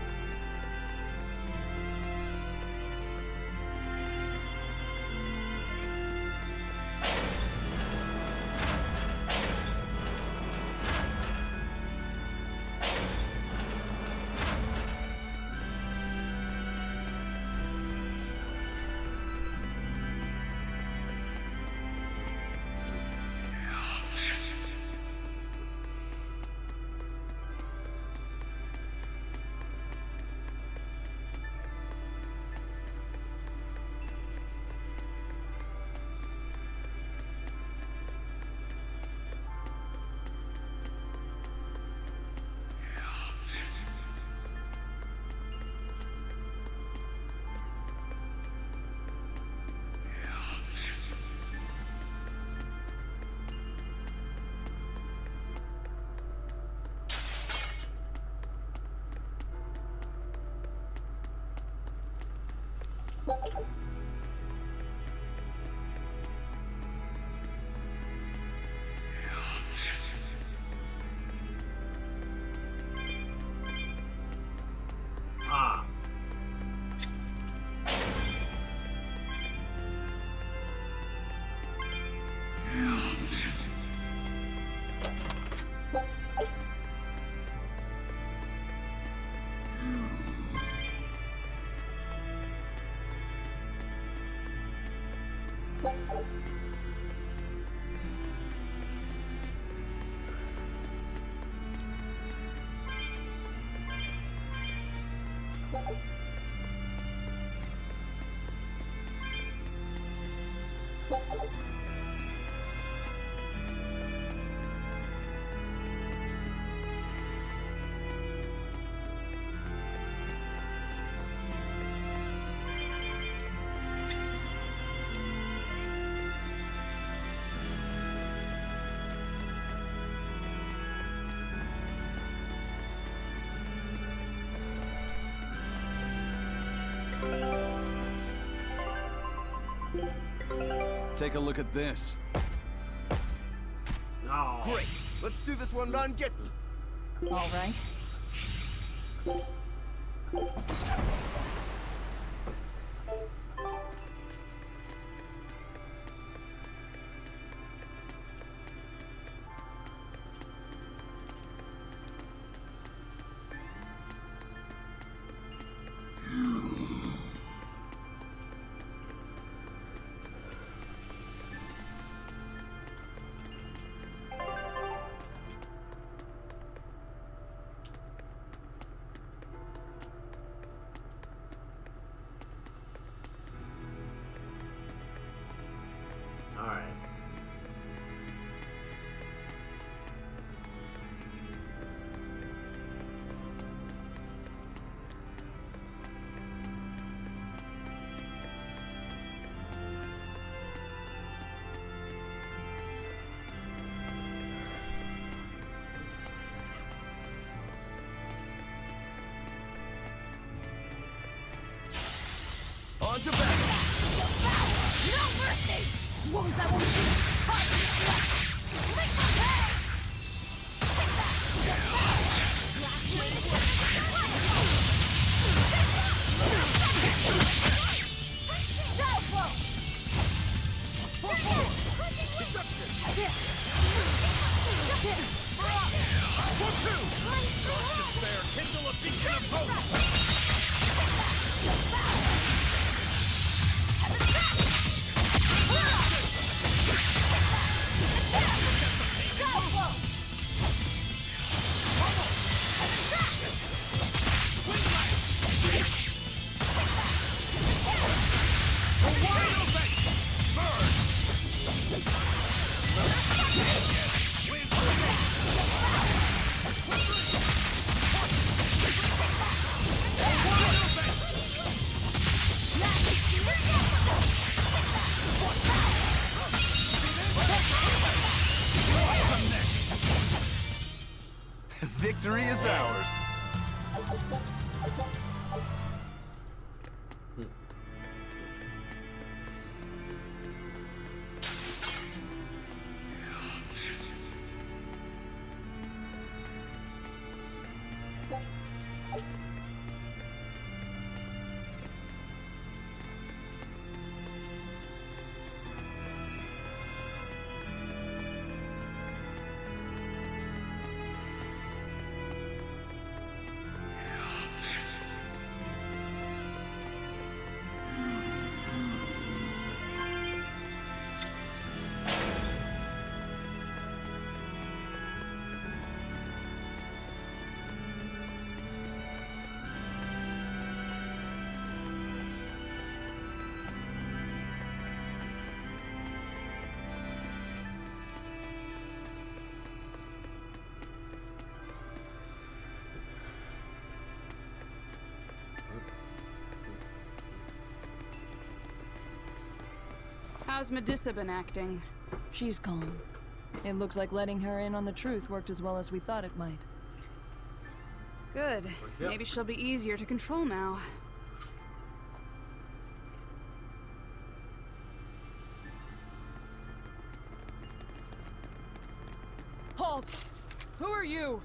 Speaker 3: Ah.
Speaker 1: Take a look at this.
Speaker 3: Oh.
Speaker 12: Great. Let's do this one on get.
Speaker 5: All right.
Speaker 3: All right.
Speaker 12: On to battle.
Speaker 6: No mercy! Wounds I won't shoot! Hard to flesh! Lick my head!
Speaker 12: Kindle a beacon of hope! Victory is ours.
Speaker 10: How's Medissa been acting?
Speaker 5: She's calm. It looks like letting her in on the truth worked as well as we thought it might.
Speaker 10: Good.
Speaker 3: Yep.
Speaker 10: Maybe she'll be easier to control now. fault! Who are you?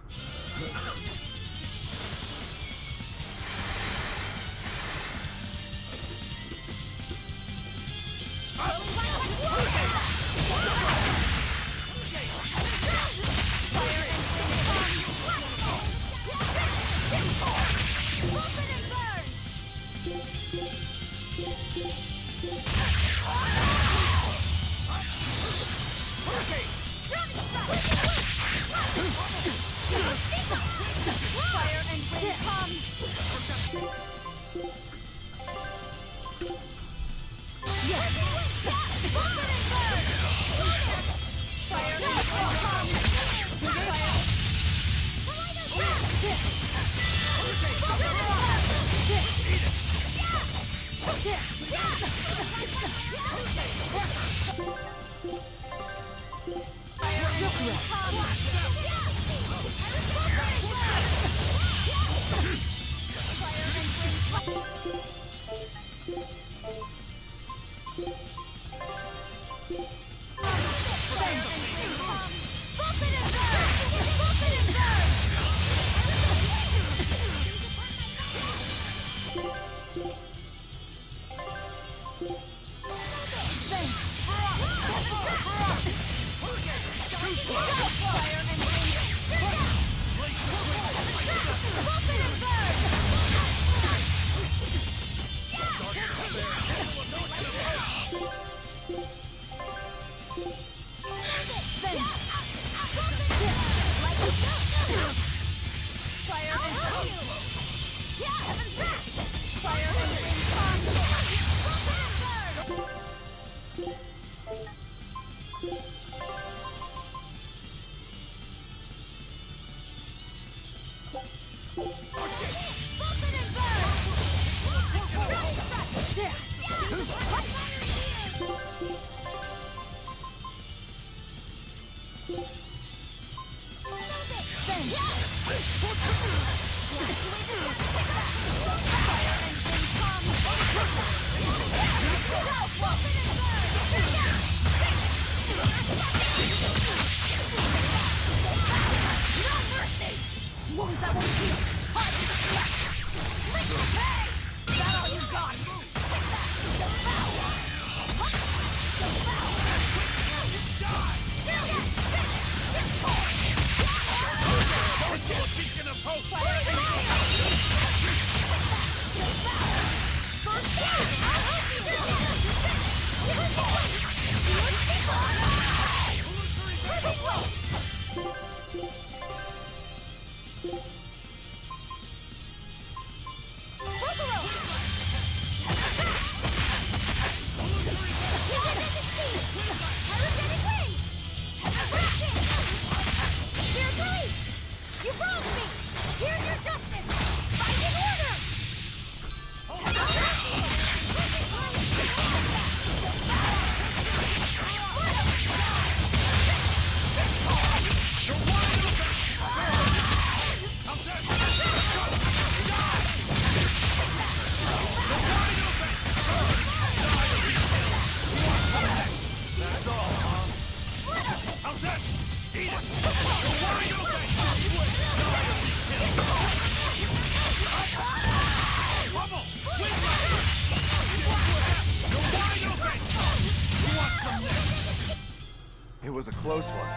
Speaker 12: It was a close one,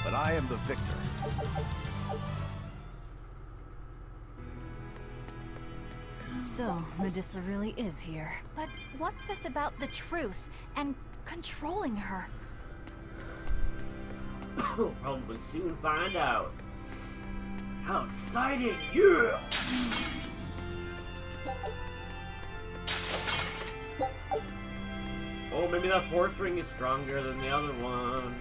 Speaker 12: but I am the victor.
Speaker 5: So, Medusa really is here.
Speaker 13: But what's this about the truth and controlling her?
Speaker 3: We'll probably soon find out. How exciting! Yeah! Oh, maybe that fourth ring is stronger than the other one.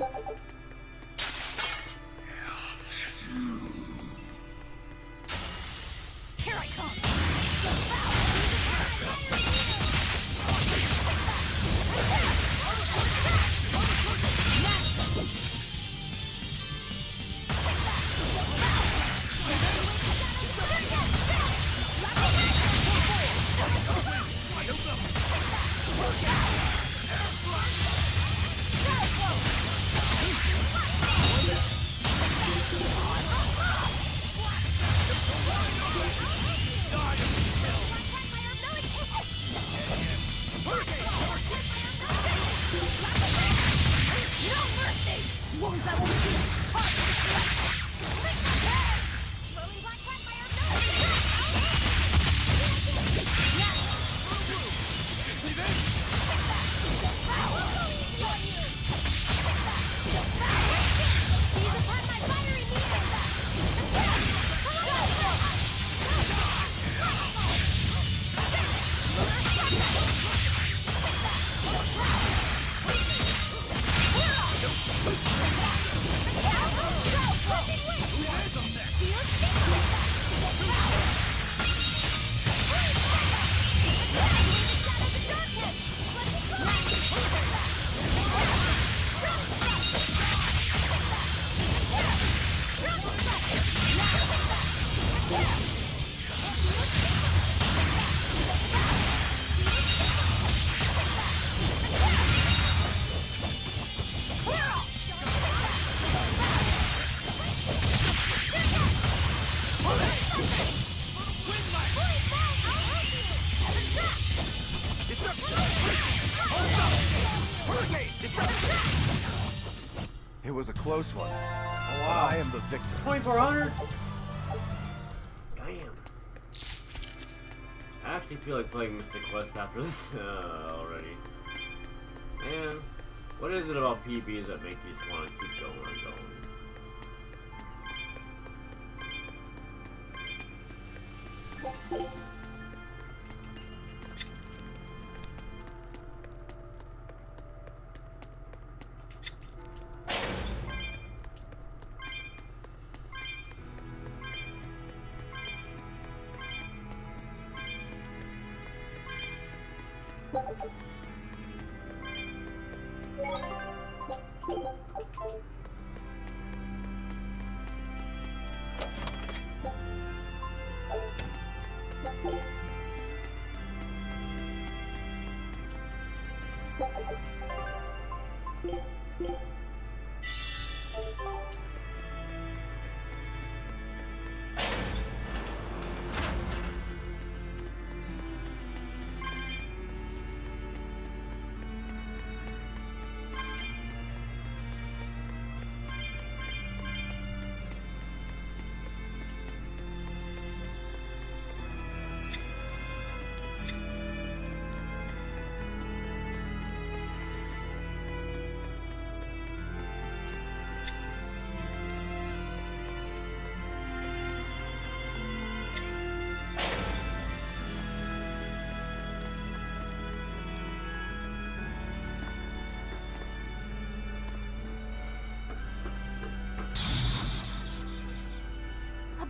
Speaker 6: Here I come!
Speaker 12: It was a close one.
Speaker 3: Oh, wow.
Speaker 12: But I am the victor.
Speaker 3: 2400? Damn. I actually feel like playing Mystic Quest after this already. Man, what is it about PBs that make you just want to keep going and going?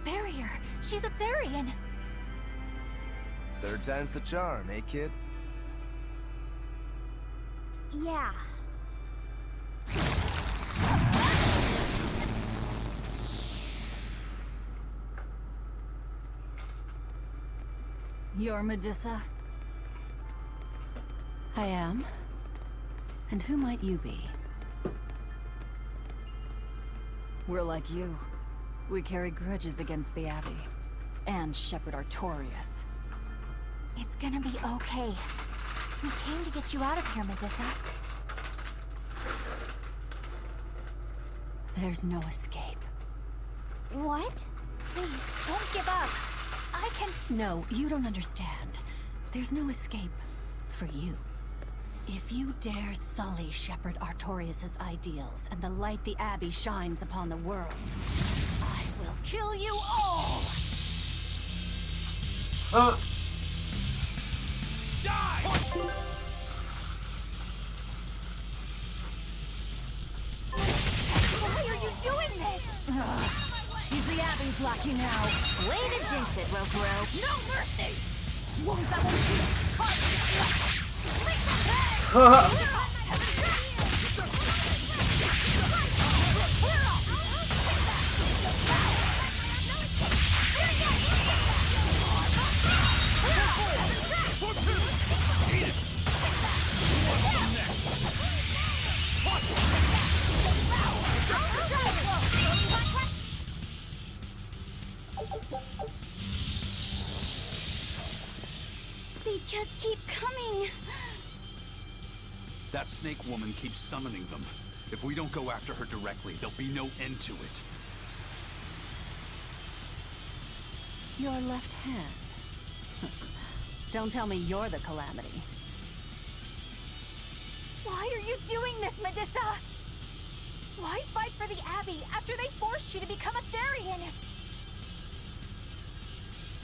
Speaker 13: Barrier! She's a Therion!
Speaker 12: Third time's the charm, eh, kid?
Speaker 4: Yeah.
Speaker 5: You're Medusa?
Speaker 11: I am. And who might you be?
Speaker 5: We're like you. We carry grudges against the Abbey. And Shepherd Artorias.
Speaker 13: It's gonna be okay. We came to get you out of here, Medusa.
Speaker 11: There's no escape.
Speaker 13: What? Please, don't give up. I can...
Speaker 11: No, you don't understand. There's no escape for you. If you dare sully Shepherd Artorias' ideals and the light the Abbey shines upon the world, I will kill you all!
Speaker 6: Die!
Speaker 13: doing this?
Speaker 5: She's the Abbey's lucky now.
Speaker 14: Way to jinx it, Rokuro.
Speaker 6: No mercy!
Speaker 13: They just keep coming.
Speaker 1: That snake woman keeps summoning them. If we don't go after her directly, there'll be no end to it.
Speaker 11: Your left hand. Don't tell me you're the Calamity.
Speaker 13: Why are you doing this, Medusa? Why fight for the Abbey after they forced you to become a Therion?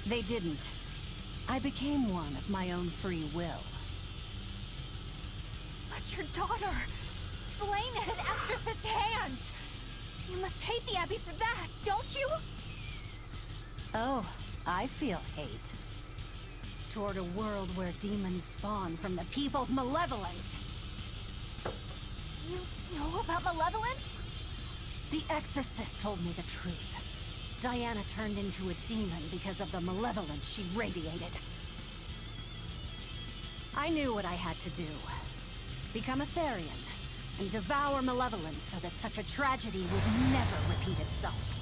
Speaker 11: They didn't. I became one of my own free will.
Speaker 13: But your daughter, slain at an exorcist's hands. You must hate the Abbey for that, don't you?
Speaker 11: Oh, I feel hate. Toward a world where demons spawn from the people's malevolence.
Speaker 13: You know about malevolence?
Speaker 11: The exorcist told me the truth. Diana turned into a demon because of the malevolence she radiated. I knew what I had to do. Become a Therion, and devour malevolence so that such a tragedy would never repeat itself.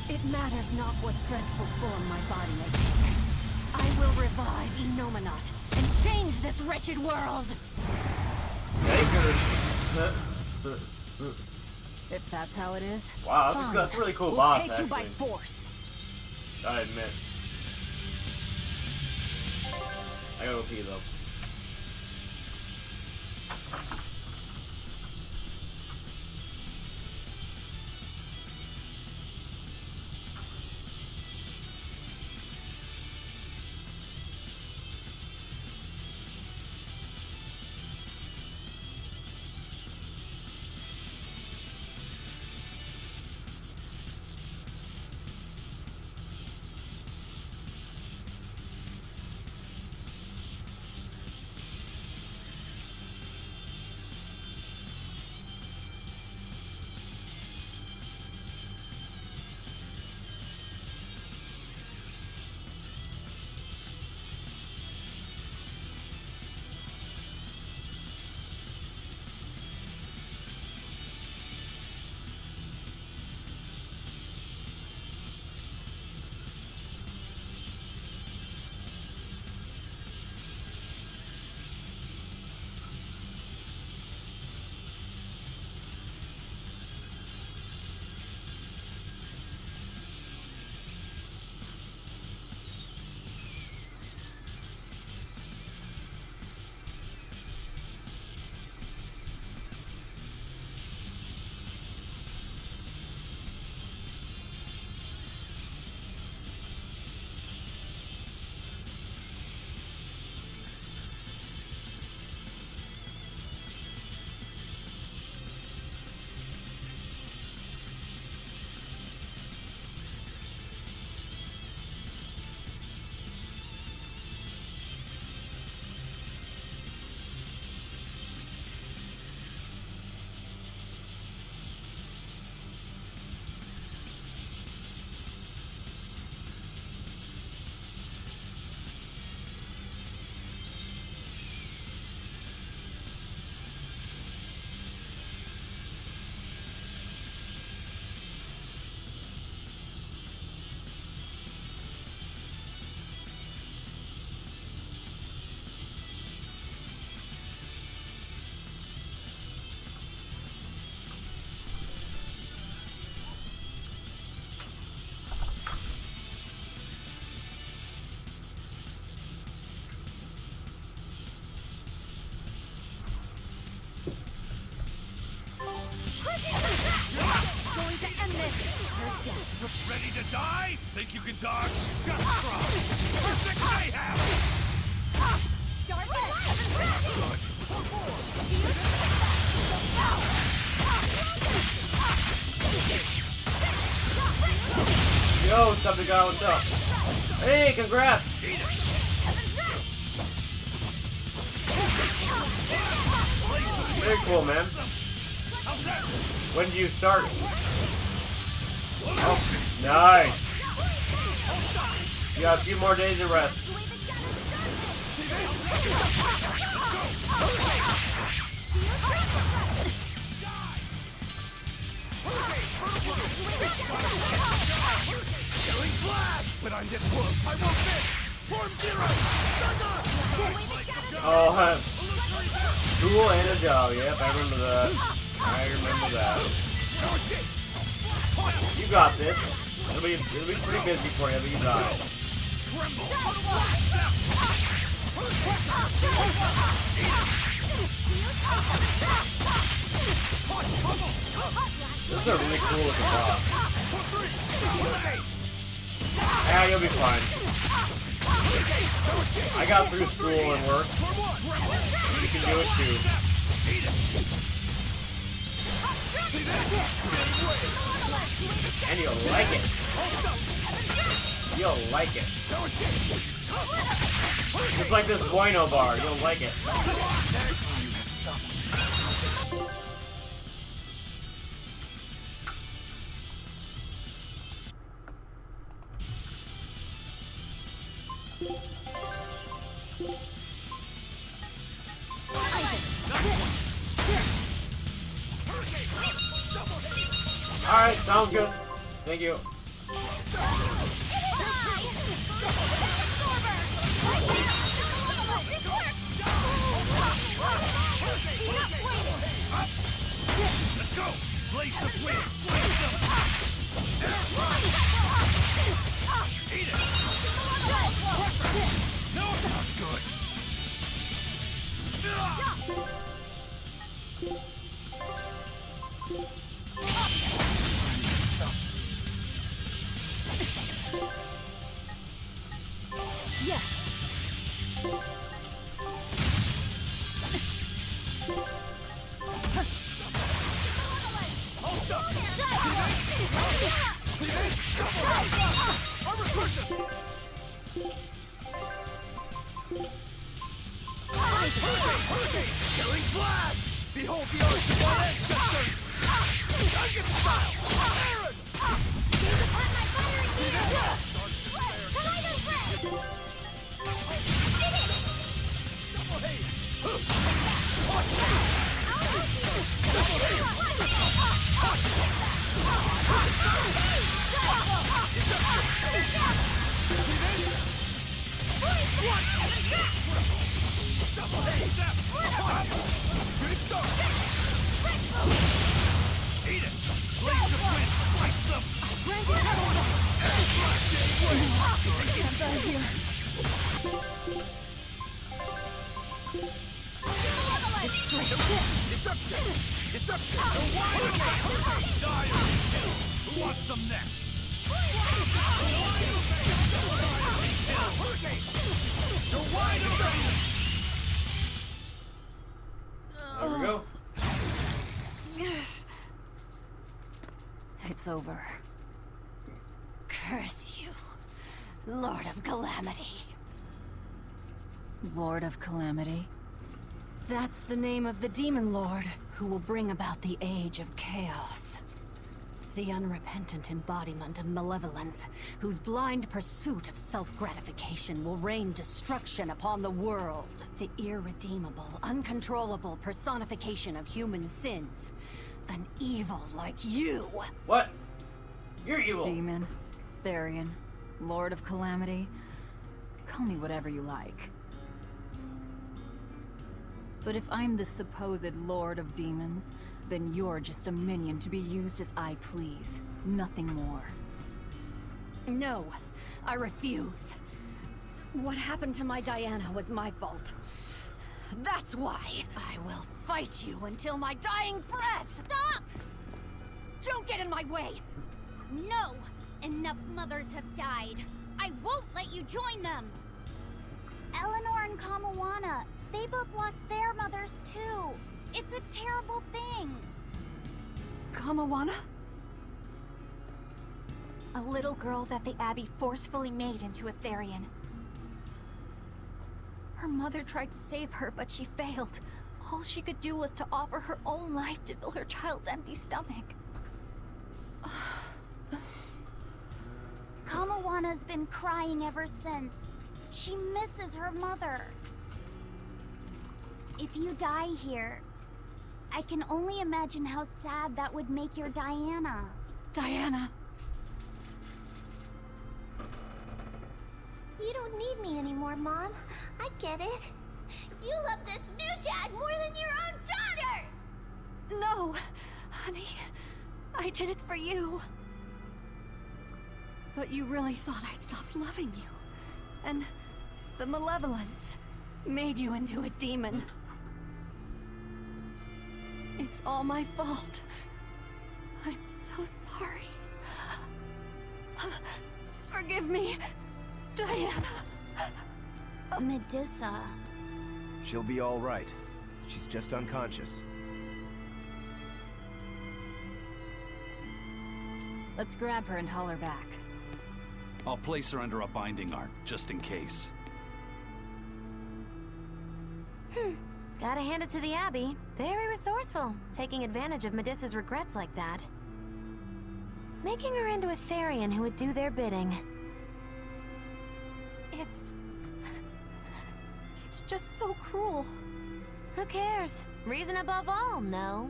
Speaker 11: It matters not what dreadful form my body may take. I will revive Enominat and change this wretched world! If that's how it is,
Speaker 3: wow,
Speaker 11: fine.
Speaker 3: that's a really cool
Speaker 11: we'll
Speaker 3: boss,
Speaker 11: take you by force.
Speaker 3: I admit. I gotta go pee though.
Speaker 13: Going to end this. Her death.
Speaker 1: Ready to die? Think you can dodge? Just try. Perfect mayhem!
Speaker 13: Darn it!
Speaker 1: Good.
Speaker 3: What's up, big guy? What's up? Hey, congrats! Very cool, man. When do you start? Oh, nice. You got a few more days of rest.
Speaker 2: When I get close, I won't miss! Form zero!
Speaker 3: Oh, school and a job. Yep, I remember that. I remember that. You got this. It'll be pretty busy for you, but you got it. This is a really cool looking boss. Yeah, you'll be fine. I got through school and work. You can do it too. And you'll like it. You'll like it. Just like this Bueno bar, you'll like it. Alright, sounds good. Thank you.
Speaker 2: Let's go! Blaze the wind! Eat it! No, not good!
Speaker 11: Yes.
Speaker 2: Killing flash! Behold the arch of our ancestors! Dragon style! Aaron! Eat it! Blaze the wind! Ice them!
Speaker 5: Can't die here.
Speaker 2: Deception! Deception! The wide dire kill! Who wants some next? You're wide open!
Speaker 3: There we go.
Speaker 11: It's over. Curse you, Lord of Calamity.
Speaker 5: Lord of Calamity?
Speaker 11: That's the name of the Demon Lord who will bring about the Age of Chaos. The unrepentant embodiment of malevolence, whose blind pursuit of self-gratification will rain destruction upon the world. The irredeemable, uncontrollable personification of human sins. An evil like you.
Speaker 3: What? You're evil.
Speaker 5: Demon, Therion, Lord of Calamity. Call me whatever you like. But if I'm the supposed Lord of Demons, then you're just a minion to be used as I please. Nothing more.
Speaker 11: No, I refuse. What happened to my Diana was my fault. That's why I will fight you until my dying breath!
Speaker 6: Stop!
Speaker 11: Don't get in my way!
Speaker 6: No! Enough mothers have died. I won't let you join them! Eleanor and Kamawana, they both lost their mothers too. It's a terrible thing.
Speaker 11: Kamawana?
Speaker 13: A little girl that the Abbey forcefully made into a Therion. Her mother tried to save her, but she failed. All she could do was to offer her own life to fill her child's empty stomach.
Speaker 6: Kamawana's been crying ever since. She misses her mother. If you die here, I can only imagine how sad that would make your Diana.
Speaker 13: Diana!
Speaker 6: You don't need me anymore, Mom. I get it. You love this new dad more than your own daughter!
Speaker 7: No, honey. I did it for you. But you really thought I stopped loving you. And the malevolence made you into a demon. It's all my fault. I'm so sorry. Forgive me, Diana.
Speaker 6: Medusa.
Speaker 12: She'll be all right. She's just unconscious.
Speaker 5: Let's grab her and haul her back.
Speaker 1: I'll place her under a binding art, just in case.
Speaker 14: Gotta hand it to the Abbey. Very resourceful, taking advantage of Medissa's regrets like that. Making her into a Therion who would do their bidding.
Speaker 13: It's just so cruel.
Speaker 14: Who cares? Reason above all, no?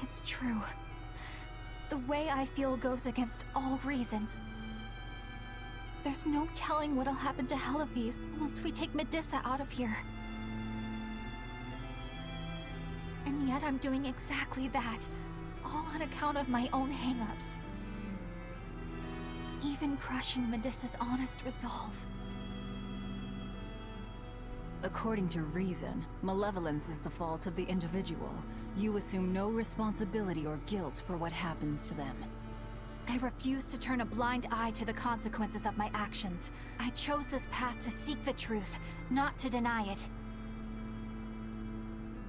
Speaker 13: It's true. The way I feel goes against all reason. There's no telling what'll happen to Heliphys once we take Medusa out of here. And yet I'm doing exactly that, all on account of my own hang-ups. Even crushing Medusa's honest resolve.
Speaker 5: According to reason, malevolence is the fault of the individual. You assume no responsibility or guilt for what happens to them.
Speaker 13: I refuse to turn a blind eye to the consequences of my actions. I chose this path to seek the truth, not to deny it.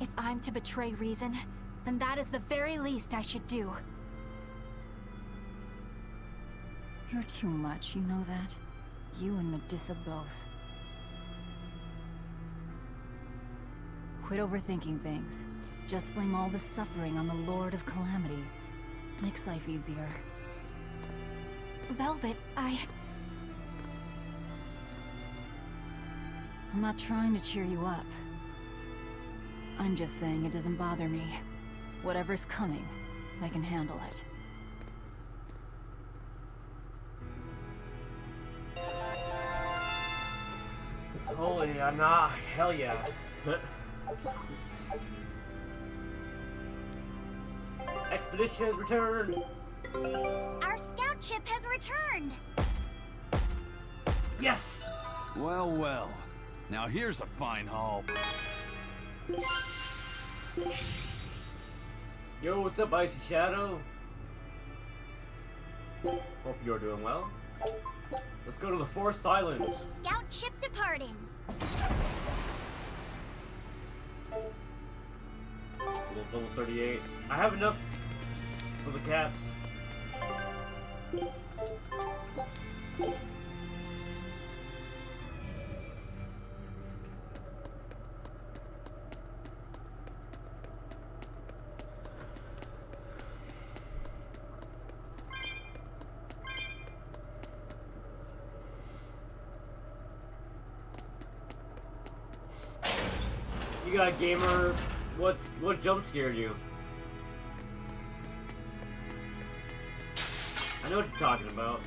Speaker 13: If I'm to betray reason, then that is the very least I should do.
Speaker 5: You're too much, you know that? You and Medusa both. Quit overthinking things. Just blame all the suffering on the Lord of Calamity. Makes life easier.
Speaker 13: Velvet,
Speaker 5: I'm not trying to cheer you up. I'm just saying it doesn't bother me. Whatever's coming, I can handle it.
Speaker 3: Holy, nah, hell yeah. Expedition has returned!
Speaker 6: Our scout ship has returned!
Speaker 3: Yes!
Speaker 1: Well, well. Now here's a fine haul.
Speaker 3: Yo, what's up, Icy Shadow? Hope you're doing well. Let's go to the Forest Islands.
Speaker 6: Scout ship departing.
Speaker 3: Level 38. I have enough for the cats. You got a gamer. What jump scared you? I know what you're talking about.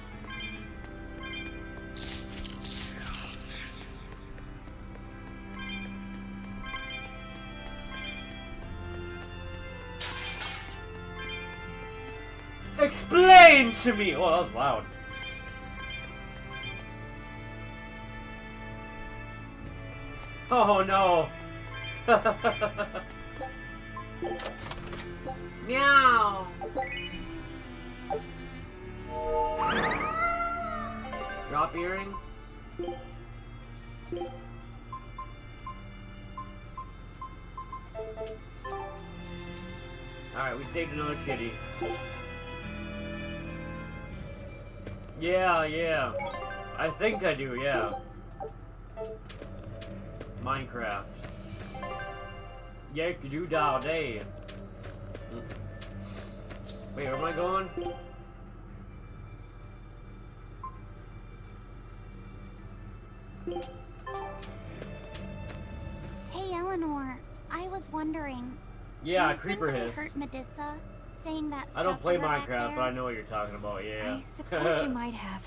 Speaker 3: Explain to me! Oh, that was loud. Oh no! Meow! Drop earring? Alright, we saved another kitty. Yeah. I think I do, yeah. Minecraft. Yeah, you can do all day. Wait, where am I going?
Speaker 4: Hey, Eleanor. I was wondering.
Speaker 3: Yeah,
Speaker 4: do you
Speaker 3: creeper
Speaker 4: think I
Speaker 3: hiss.
Speaker 4: hurt Medusa saying that stuff
Speaker 3: I don't play
Speaker 4: over back
Speaker 3: Minecraft,
Speaker 4: there?
Speaker 3: but I know what you're talking about, yeah.
Speaker 13: I suppose you might have.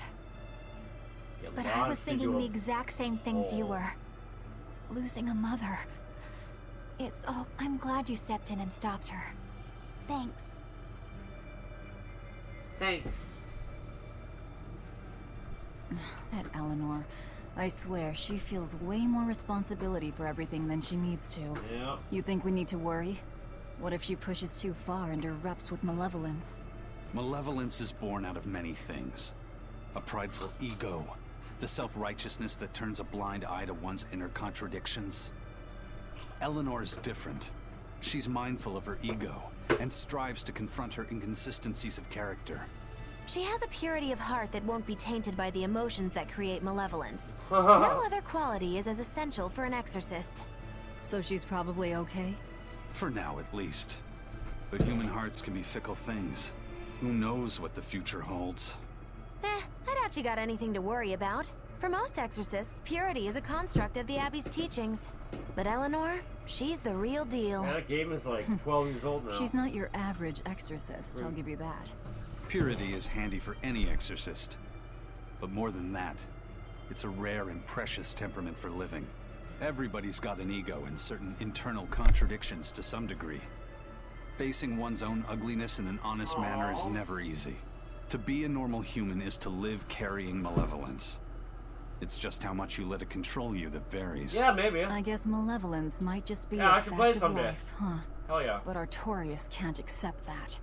Speaker 3: Get
Speaker 13: But I was
Speaker 3: launched
Speaker 13: thinking
Speaker 3: into
Speaker 13: the
Speaker 3: a-
Speaker 13: exact same things you were. Losing a mother. I'm glad you stepped in and stopped her.
Speaker 4: Thanks.
Speaker 3: Thanks.
Speaker 5: That Eleanor. I swear, she feels way more responsibility for everything than she needs to.
Speaker 3: Yeah.
Speaker 5: You think we need to worry? What if she pushes too far and erupts with malevolence?
Speaker 1: Malevolence is born out of many things. A prideful ego, the self-righteousness that turns a blind eye to one's inner contradictions. Eleanor is different. She's mindful of her ego, and strives to confront her inconsistencies of character.
Speaker 14: She has a purity of heart that won't be tainted by the emotions that create malevolence.
Speaker 5: Oh.
Speaker 14: No other quality is as essential for an exorcist.
Speaker 5: So she's probably okay?
Speaker 1: For now, at least. But human hearts can be fickle things. Who knows what the future holds?
Speaker 14: I doubt you got anything to worry about. For most exorcists, purity is a construct of the Abbey's teachings. But Eleanor, she's the real deal.
Speaker 3: Yeah, that game is like 12 years old now.
Speaker 5: She's not your average exorcist, I'll give you that.
Speaker 1: Purity is handy for any exorcist. But more than that, it's a rare and precious temperament for living. Everybody's got an ego and certain internal contradictions to some degree. Facing one's own ugliness in an honest manner is never easy. To be a normal human is to live carrying malevolence. It's just how much you let it control you that varies.
Speaker 3: Yeah, maybe.
Speaker 5: I guess malevolence might just be
Speaker 3: Yeah, I
Speaker 5: a
Speaker 3: should play
Speaker 5: fact of
Speaker 3: someday.
Speaker 5: life, huh?
Speaker 3: Hell yeah.
Speaker 5: But Artorias can't accept that.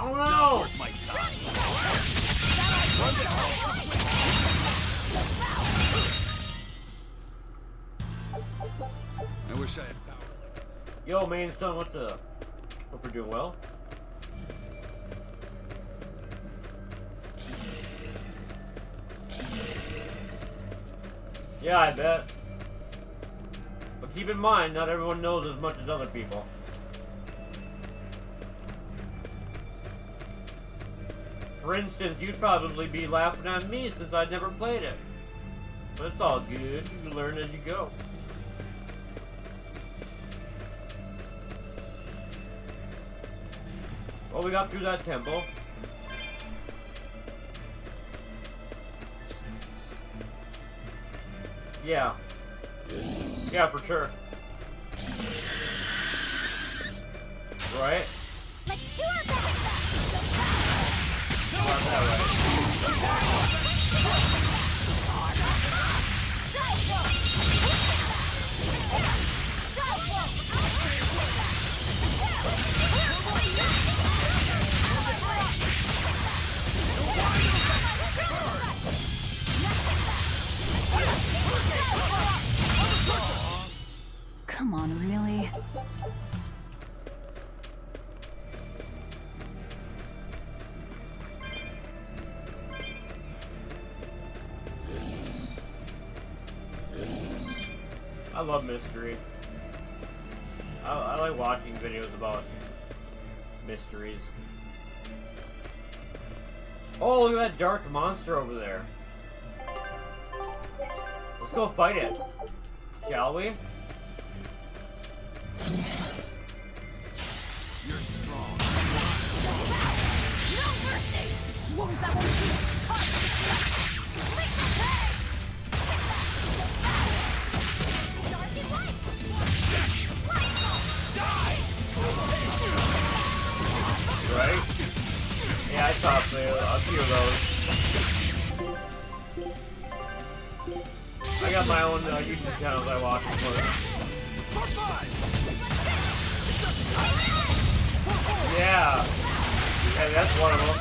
Speaker 3: Oh no!
Speaker 2: My
Speaker 1: I wish I had power.
Speaker 3: Yo, main stone, what's up? Hope we're doing well. Yeah, I bet. But keep in mind, not everyone knows as much as other people. For instance, you'd probably be laughing at me since I'd never played it. But it's all good. You learn as you go. Well, we got through that temple. Yeah. Yeah, for sure. Right?
Speaker 6: Let's do our best!
Speaker 3: Got that right.
Speaker 5: Come on, really?
Speaker 3: I love mystery. I like watching videos about mysteries. Oh, look at that dark monster over there. Let's go fight it. Shall we?
Speaker 2: You're strong.
Speaker 6: No mercy! Wounds that won't heal.
Speaker 3: Right? Yeah, I saw a few of those. I got my own YouTube channels I watch for. Yeah. Yeah, that's one of them.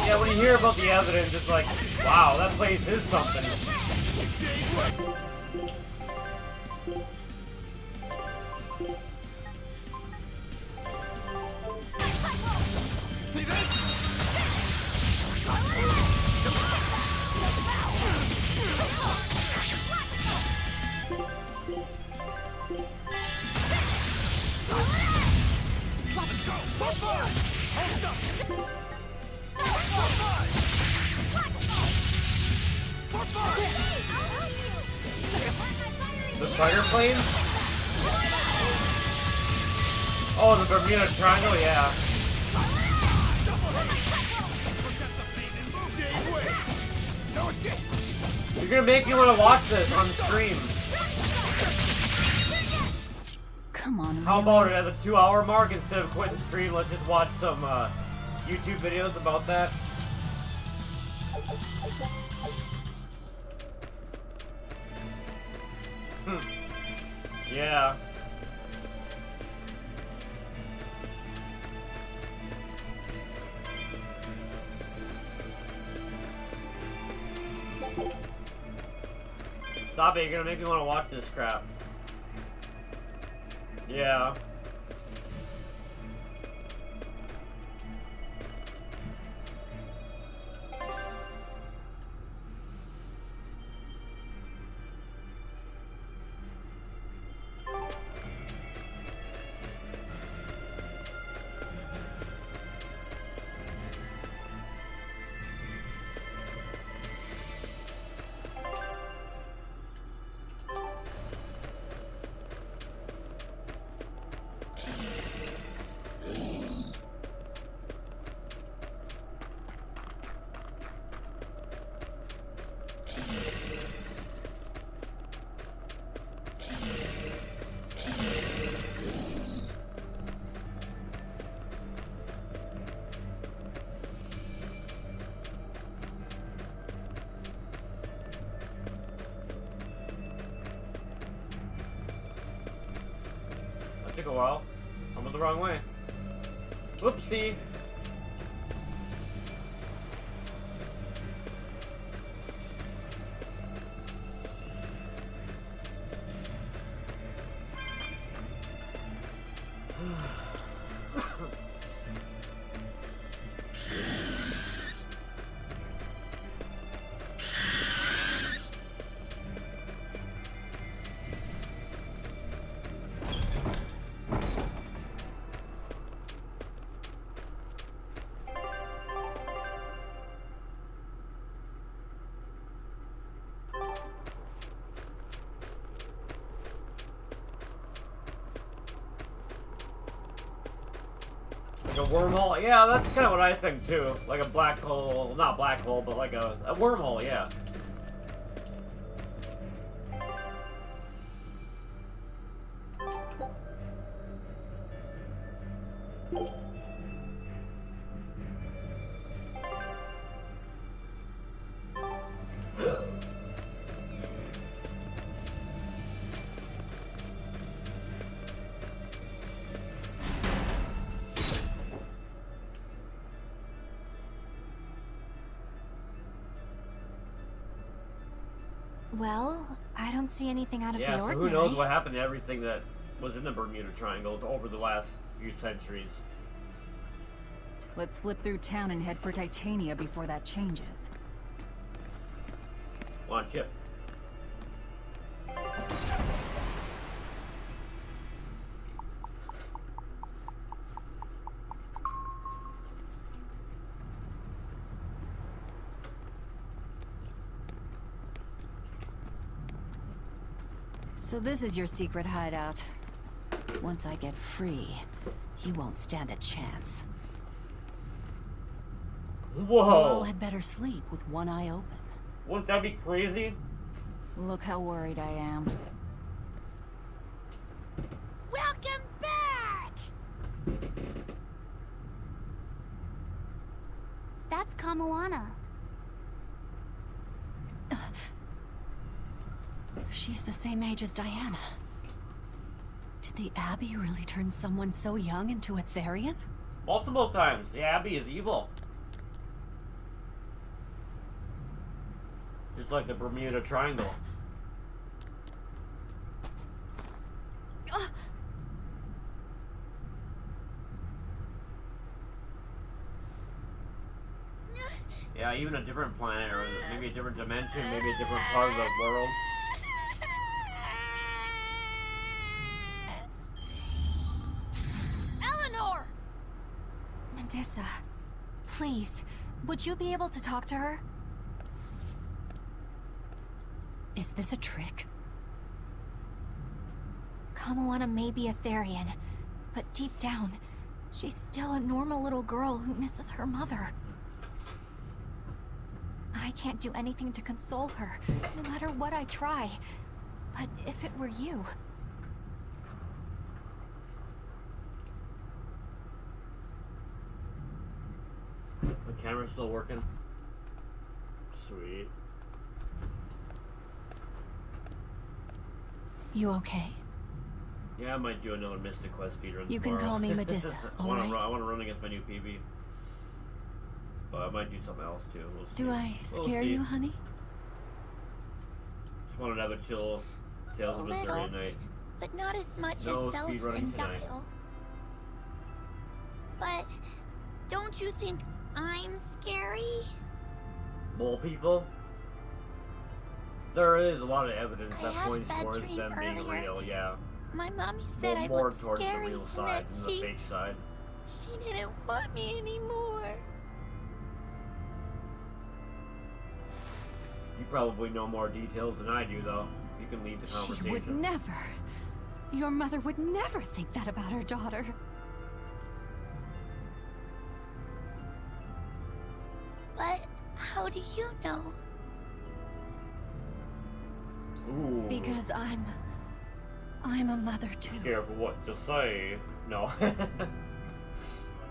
Speaker 3: Yeah, when you hear about the evidence, it's like, wow, that place is something. spider plane? Oh, the Bermuda Triangle, yeah. You're gonna make me want to watch this on stream.
Speaker 5: Come on,
Speaker 3: How about it at the 2-hour mark instead of quitting stream? Let's just watch some YouTube videos about that. Yeah. Stop it, you're gonna make me want to watch this crap. Yeah. Took a while. I went the wrong way. Oopsie. Like a wormhole? Yeah, that's kind of what I think too. Like a black hole, not black hole, but like a wormhole, yeah.
Speaker 13: Well, I don't see anything out of the ordinary.
Speaker 3: Yeah, so who knows what happened to everything that was in the Bermuda Triangle over the last few centuries.
Speaker 5: Let's slip through town and head for Titania before that changes.
Speaker 3: Come on, Chip.
Speaker 5: So this is your secret hideout. Once I get free, you won't stand a chance.
Speaker 3: Whoa!
Speaker 5: You all had better sleep with one eye open.
Speaker 3: Wouldn't that be crazy?
Speaker 5: Look how worried I am.
Speaker 6: Welcome back! That's Kamoana.
Speaker 5: She's the same age as Diana. Did the Abbey really turn someone so young into a Therion?
Speaker 3: Multiple times. The Abbey is evil. Just like the Bermuda Triangle. Yeah, even a different planet, or maybe a different dimension, maybe a different part of the world.
Speaker 13: Eleanor! Medissa, please, would you be able to talk to her?
Speaker 5: Is this a trick?
Speaker 13: Kamoana may be a Therion, but deep down, she's still a normal little girl who misses her mother. I can't do anything to console her, no matter what I try. But if it were you...
Speaker 3: The camera's still working. Sweet.
Speaker 5: You okay?
Speaker 3: Yeah, I might do another Mystic Quest speedrun
Speaker 5: You
Speaker 3: tomorrow.
Speaker 5: can call me Medusa, alright?
Speaker 3: I want to run against my new PB. But I might do something else too. We'll see.
Speaker 5: Do I
Speaker 3: We'll
Speaker 5: scare
Speaker 3: see.
Speaker 5: you, honey?
Speaker 3: Just wanted to have a chill Tales of Berseria night.
Speaker 6: But not as much
Speaker 3: No
Speaker 6: as Velvet
Speaker 3: speedrunning
Speaker 6: and
Speaker 3: tonight.
Speaker 6: Dial. But don't you think I'm scary?
Speaker 3: Mole people? There is a lot of evidence that
Speaker 6: had a
Speaker 3: points
Speaker 6: bad
Speaker 3: towards
Speaker 6: dream
Speaker 3: them being
Speaker 6: earlier.
Speaker 3: real, yeah.
Speaker 6: My mommy said I
Speaker 3: More
Speaker 6: looked
Speaker 3: towards the
Speaker 6: scary
Speaker 3: real
Speaker 6: and
Speaker 3: side
Speaker 6: that
Speaker 3: than the fake side.
Speaker 6: she didn't want me anymore.
Speaker 3: You probably know more details than I do, though. You can lead the conversation.
Speaker 5: She would never. Your mother would never think that about her daughter.
Speaker 6: But how do you know?
Speaker 3: Ooh.
Speaker 5: Because I'm a mother too.
Speaker 3: Careful what to say. No.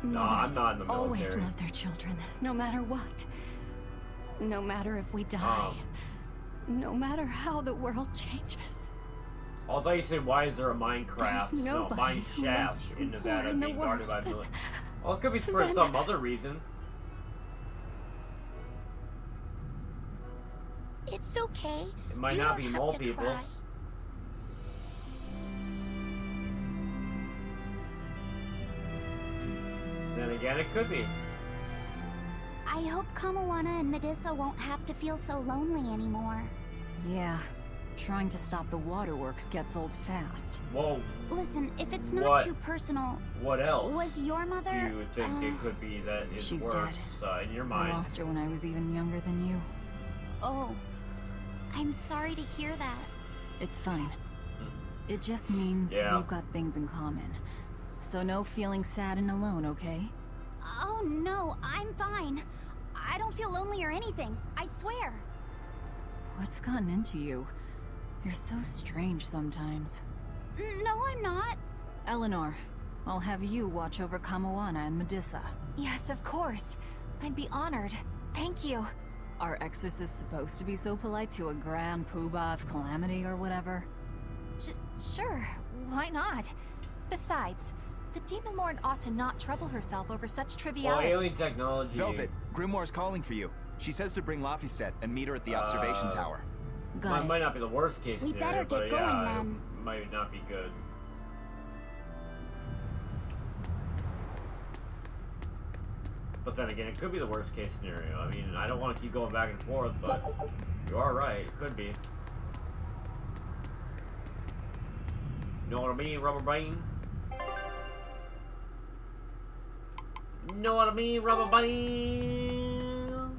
Speaker 3: No,
Speaker 5: Mothers
Speaker 3: I'm not in the military.
Speaker 5: always love their children, no matter what. No matter if we die. No matter how the world changes.
Speaker 3: I thought you said, why is there a Minecraft,
Speaker 5: There's
Speaker 3: no,
Speaker 5: nobody
Speaker 3: mine
Speaker 5: who loves
Speaker 3: shaft
Speaker 5: you
Speaker 3: in Nevada
Speaker 5: more in the
Speaker 3: being guarded by
Speaker 5: world
Speaker 3: military? Well, it could be for
Speaker 5: than-
Speaker 3: some other reason.
Speaker 6: It's okay.
Speaker 3: It might
Speaker 6: You
Speaker 3: not
Speaker 6: don't
Speaker 3: be
Speaker 6: have
Speaker 3: mole
Speaker 6: to
Speaker 3: people.
Speaker 6: cry.
Speaker 3: Then again, it could be.
Speaker 6: I hope Kamoana and Medusa won't have to feel so lonely anymore.
Speaker 5: Yeah. Trying to stop the waterworks gets old fast.
Speaker 3: Whoa.
Speaker 6: Listen, if it's not
Speaker 3: What?
Speaker 6: too personal,
Speaker 3: What else?
Speaker 6: was your mother?
Speaker 3: Do you think it could be that is
Speaker 5: She's
Speaker 3: worse in your
Speaker 5: I
Speaker 3: mind?
Speaker 5: lost her when I was even younger than you.
Speaker 6: Oh, I'm sorry to hear that.
Speaker 5: It's fine. It just means
Speaker 3: Yeah.
Speaker 5: we've got things in common. So no feeling sad and alone, okay?
Speaker 6: Oh no, I'm fine. I don't feel lonely or anything. I swear.
Speaker 5: What's gotten into you? You're so strange sometimes.
Speaker 6: No, I'm not.
Speaker 5: Eleanor, I'll have you watch over Kamoana and Medusa.
Speaker 13: Yes, of course. I'd be honored. Thank you.
Speaker 5: Are exorcists supposed to be so polite to a grand poobah of calamity or whatever?
Speaker 13: Sure, why not? Besides, the Demon Lord ought to not trouble herself over such
Speaker 3: Well,
Speaker 13: trivialities.
Speaker 3: alien technology.
Speaker 18: Velvet, Grimoire's calling for you. She says to bring Laphicet and meet her at the observation tower.
Speaker 3: Might not be the worst case
Speaker 6: We
Speaker 3: scenario,
Speaker 6: better
Speaker 3: but
Speaker 6: get going,
Speaker 3: yeah,
Speaker 6: then.
Speaker 3: it might not be good. But then again, it could be the worst case scenario. I mean, I don't want to keep going back and forth, but you are right. It could be. Know what I mean, Rubber Brain? Know what I mean, Rubber Brain?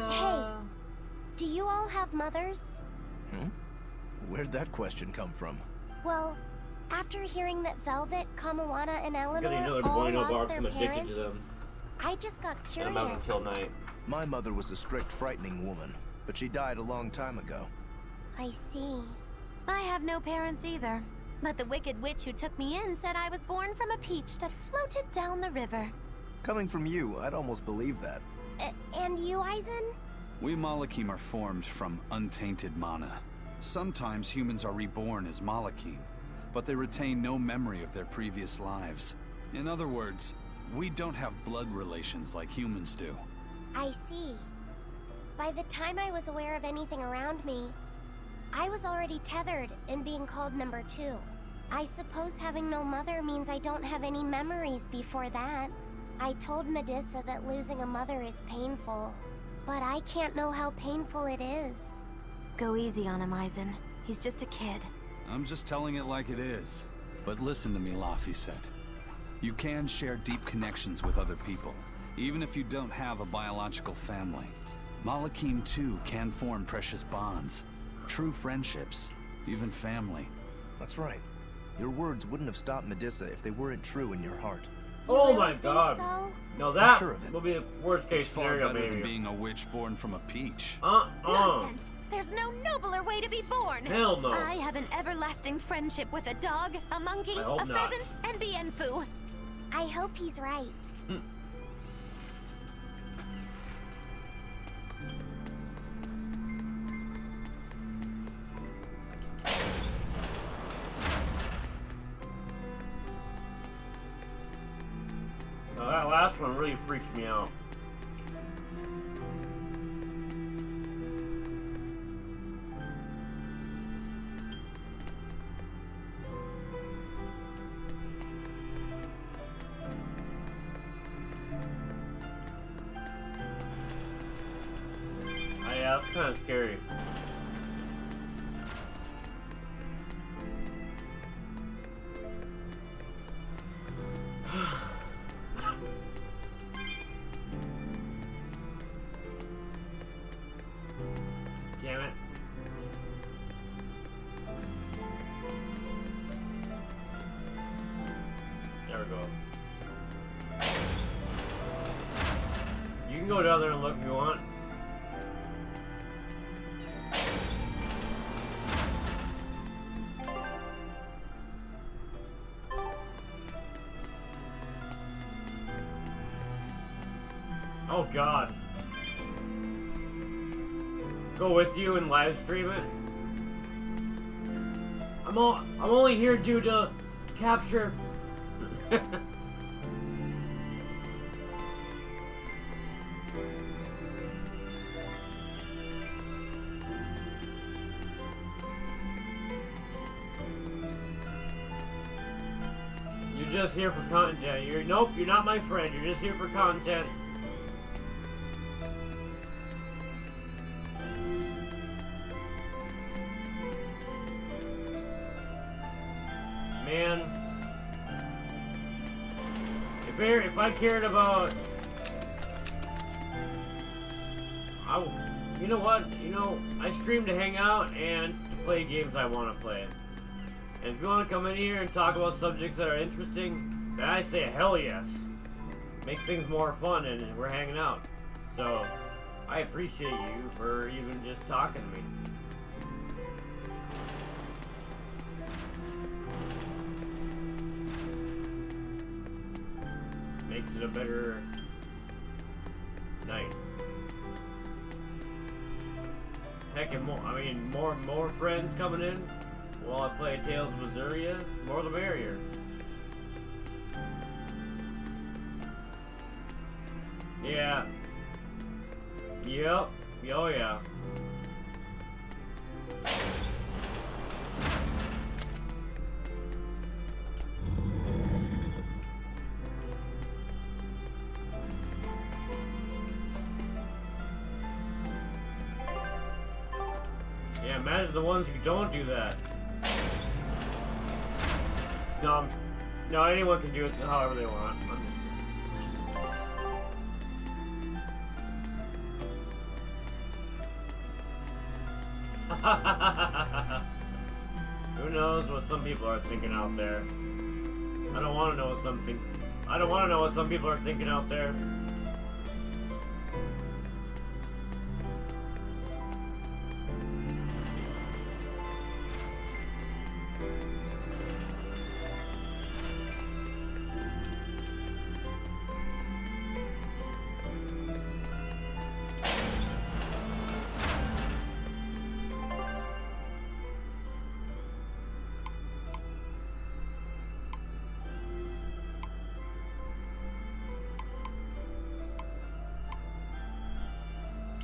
Speaker 6: Hey, do you all have mothers?
Speaker 12: Where'd that question come from?
Speaker 6: Well, after hearing that Velvet, Kamoana, and
Speaker 3: Gotta know
Speaker 6: Eleanor
Speaker 3: the
Speaker 6: all
Speaker 3: Bueno
Speaker 6: lost
Speaker 3: Bar
Speaker 6: their
Speaker 3: from addicted to
Speaker 6: parents,
Speaker 3: them.
Speaker 6: I just got
Speaker 3: And a Mountain
Speaker 6: curious.
Speaker 3: Kill Night.
Speaker 12: My mother was a strict, frightening woman, but she died a long time ago.
Speaker 6: I see.
Speaker 14: I have no parents either. But the wicked witch who took me in said I was born from a peach that floated down the river.
Speaker 12: Coming from you, I'd almost believe that.
Speaker 6: And you, Eisen?
Speaker 1: We Malachim are formed from untainted mana. Sometimes humans are reborn as Malachim, but they retain no memory of their previous lives. In other words, we don't have blood relations like humans do.
Speaker 6: I see. By the time I was aware of anything around me, I was already tethered and being called number 2. I suppose having no mother means I don't have any memories before that. I told Medusa that losing a mother is painful, but I can't know how painful it is.
Speaker 14: Go easy on him, Eisen. He's just a kid.
Speaker 1: I'm just telling it like it is. But listen to me, Laphicet. You can share deep connections with other people, even if you don't have a biological family. Malakim, too, can form precious bonds. True friendships, even family.
Speaker 12: That's right. Your words wouldn't have stopped Medusa if they weren't true in your heart.
Speaker 3: Oh my god.
Speaker 4: So?
Speaker 3: No, that
Speaker 12: sure of it.
Speaker 3: will be the worst case
Speaker 1: It's far
Speaker 3: scenario,
Speaker 1: better
Speaker 3: maybe.
Speaker 1: than being a witch born from a peach.
Speaker 11: Nonsense! There's no nobler way to be born!
Speaker 3: Hell no.
Speaker 11: I have an everlasting friendship with a dog, a monkey,
Speaker 3: I hope
Speaker 11: a
Speaker 3: not.
Speaker 11: pheasant, and Bienfu.
Speaker 4: I hope he's right.
Speaker 3: No, that last one really freaks me out. Oh, yeah, that's kind of scary. Damn it. There we go. You can go down there and look if you want. Oh god. Go with you and live stream it? I'm only here due to capture. You're just here for content. Nope, you're not my friend. You're just here for content. Man, if I cared about, you know what? I stream to hang out and to play games I want to play. And if you want to come in here and talk about subjects that are interesting, then I say hell yes. Makes things more fun, and we're hanging out. So, I appreciate you for even just talking to me. Makes it a better night. Heck, and more friends coming in while I play Tales of Berseria, more the merrier. Yeah. Yep. Oh yeah. Yeah, imagine the ones who don't do that. No, anyone can do it however they want. Who knows what some people are thinking out there? I don't want to know what some people are thinking out there.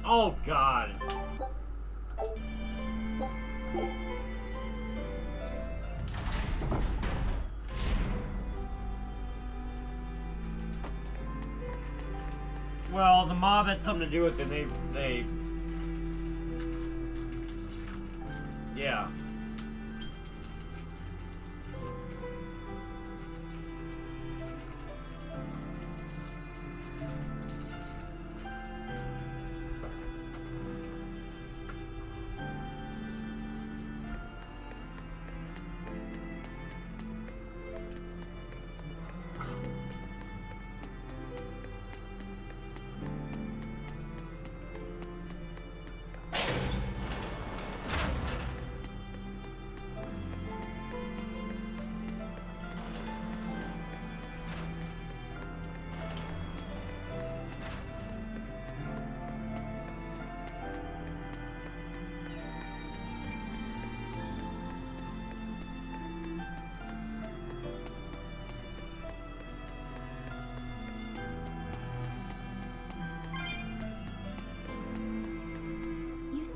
Speaker 3: Oh god. Well, the mob had something to do with it. They yeah.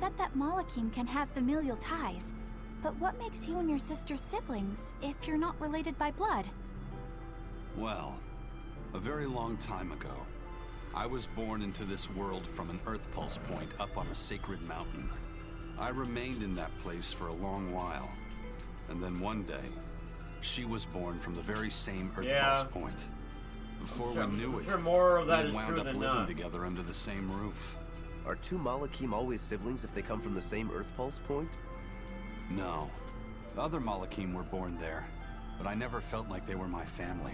Speaker 13: said that Malakim can have familial ties, but what makes you and your sister siblings if you're not related by blood?
Speaker 1: Well, a very long time ago, I was born into this world from an Earth Pulse point up on a sacred mountain. I remained in that place for a long while, and then one day, she was born from the very same Earth Pulse point. Before we knew it,
Speaker 3: more of that
Speaker 1: we
Speaker 3: is
Speaker 1: wound
Speaker 3: true
Speaker 1: up
Speaker 3: than
Speaker 1: living
Speaker 3: not.
Speaker 1: together under the same roof.
Speaker 12: Are two Malakim always siblings if they come from the same Earth Pulse point?
Speaker 1: No. Other Malakim were born there, but I never felt like they were my family.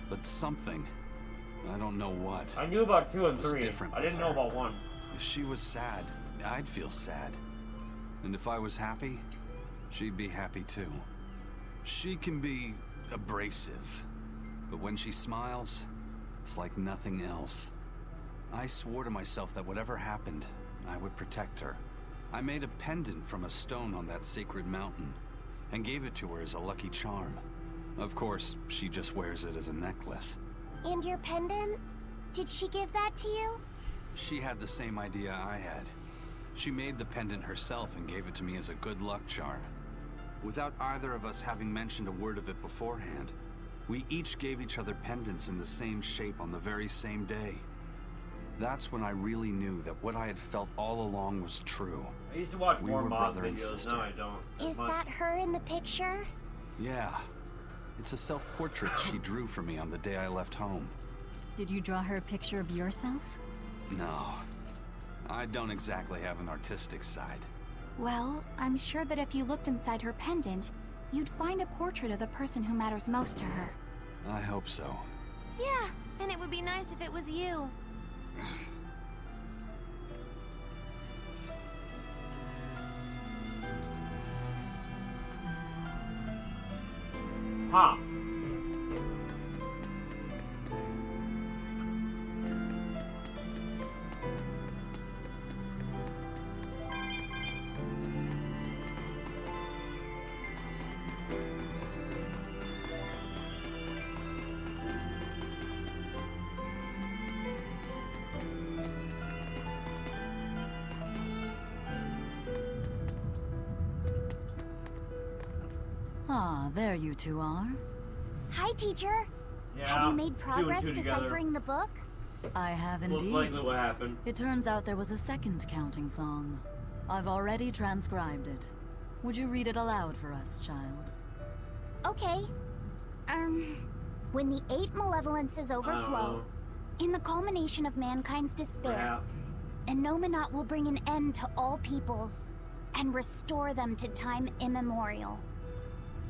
Speaker 1: But something, I don't know what.
Speaker 3: I knew about 2 and
Speaker 1: was
Speaker 3: 3.
Speaker 1: different
Speaker 3: I
Speaker 1: with
Speaker 3: didn't know
Speaker 1: her.
Speaker 3: about 1.
Speaker 1: If she was sad, I'd feel sad. And if I was happy, she'd be happy too. She can be abrasive, but when she smiles, it's like nothing else. I swore to myself that whatever happened, I would protect her. I made a pendant from a stone on that sacred mountain and gave it to her as a lucky charm. Of course, she just wears it as a necklace.
Speaker 4: And your pendant? Did she give that to you?
Speaker 1: She had the same idea I had. She made the pendant herself and gave it to me as a good luck charm. Without either of us having mentioned a word of it beforehand, we each gave each other pendants in the same shape on the very same day. That's when I really knew that what I had felt all along was true.
Speaker 3: I used to watch
Speaker 1: We
Speaker 3: more
Speaker 1: were
Speaker 3: mod
Speaker 1: brother and
Speaker 3: videos,
Speaker 1: sister.
Speaker 3: now I don't.
Speaker 4: Is that her in the picture?
Speaker 1: Yeah. It's a self-portrait she drew for me on the day I left home.
Speaker 5: Did you draw her a picture of yourself?
Speaker 1: No. I don't exactly have an artistic side.
Speaker 13: Well, I'm sure that if you looked inside her pendant, you'd find a portrait of the person who matters most to her.
Speaker 1: I hope so.
Speaker 14: Yeah, and it would be nice if it was you.
Speaker 3: Huh.
Speaker 5: Ah, there you two are.
Speaker 4: Hi, teacher.
Speaker 3: Yeah,
Speaker 4: Have you made
Speaker 3: 2 and
Speaker 4: progress
Speaker 3: 2 together.
Speaker 4: deciphering the book?
Speaker 5: I have
Speaker 3: Most
Speaker 5: indeed.
Speaker 3: likely what happened.
Speaker 5: It turns out there was a second counting song. I've already transcribed it. Would you read it aloud for us, child?
Speaker 4: Okay. When the 8 malevolences overflow, in the culmination of mankind's despair, Innominat will bring an end to all peoples and restore them to time immemorial.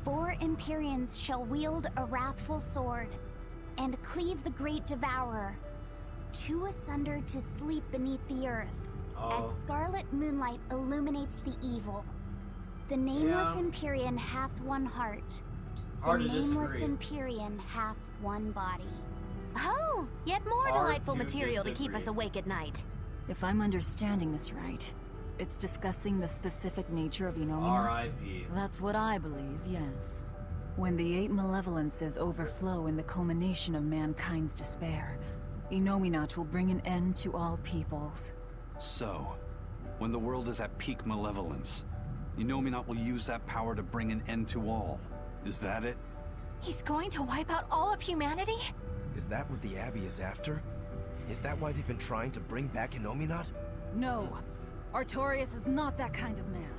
Speaker 4: 4 Empyreans shall wield a wrathful sword and cleave the great devourer, 2 asunder to sleep beneath the earth, as scarlet moonlight illuminates the evil. The nameless Empyrean hath one heart.
Speaker 3: Hard
Speaker 4: The
Speaker 3: to
Speaker 4: nameless
Speaker 3: disagree.
Speaker 4: Empyrean hath one body.
Speaker 14: Oh, yet more
Speaker 5: Hard
Speaker 14: delightful
Speaker 5: to
Speaker 14: material to keep
Speaker 5: disagree.
Speaker 14: us awake at night.
Speaker 5: If I'm understanding this right, it's discussing the specific nature of Innominat?
Speaker 3: R.I.P.
Speaker 5: That's what I believe, yes. When the 8 malevolences overflow in the culmination of mankind's despair, Innominat will bring an end to all peoples.
Speaker 1: So, when the world is at peak malevolence, Innominat will use that power to bring an end to all. Is that it?
Speaker 13: He's going to wipe out all of humanity?
Speaker 12: Is that what the Abbey is after? Is that why they've been trying to bring back Innominat?
Speaker 5: No, Artorias is not that kind of man.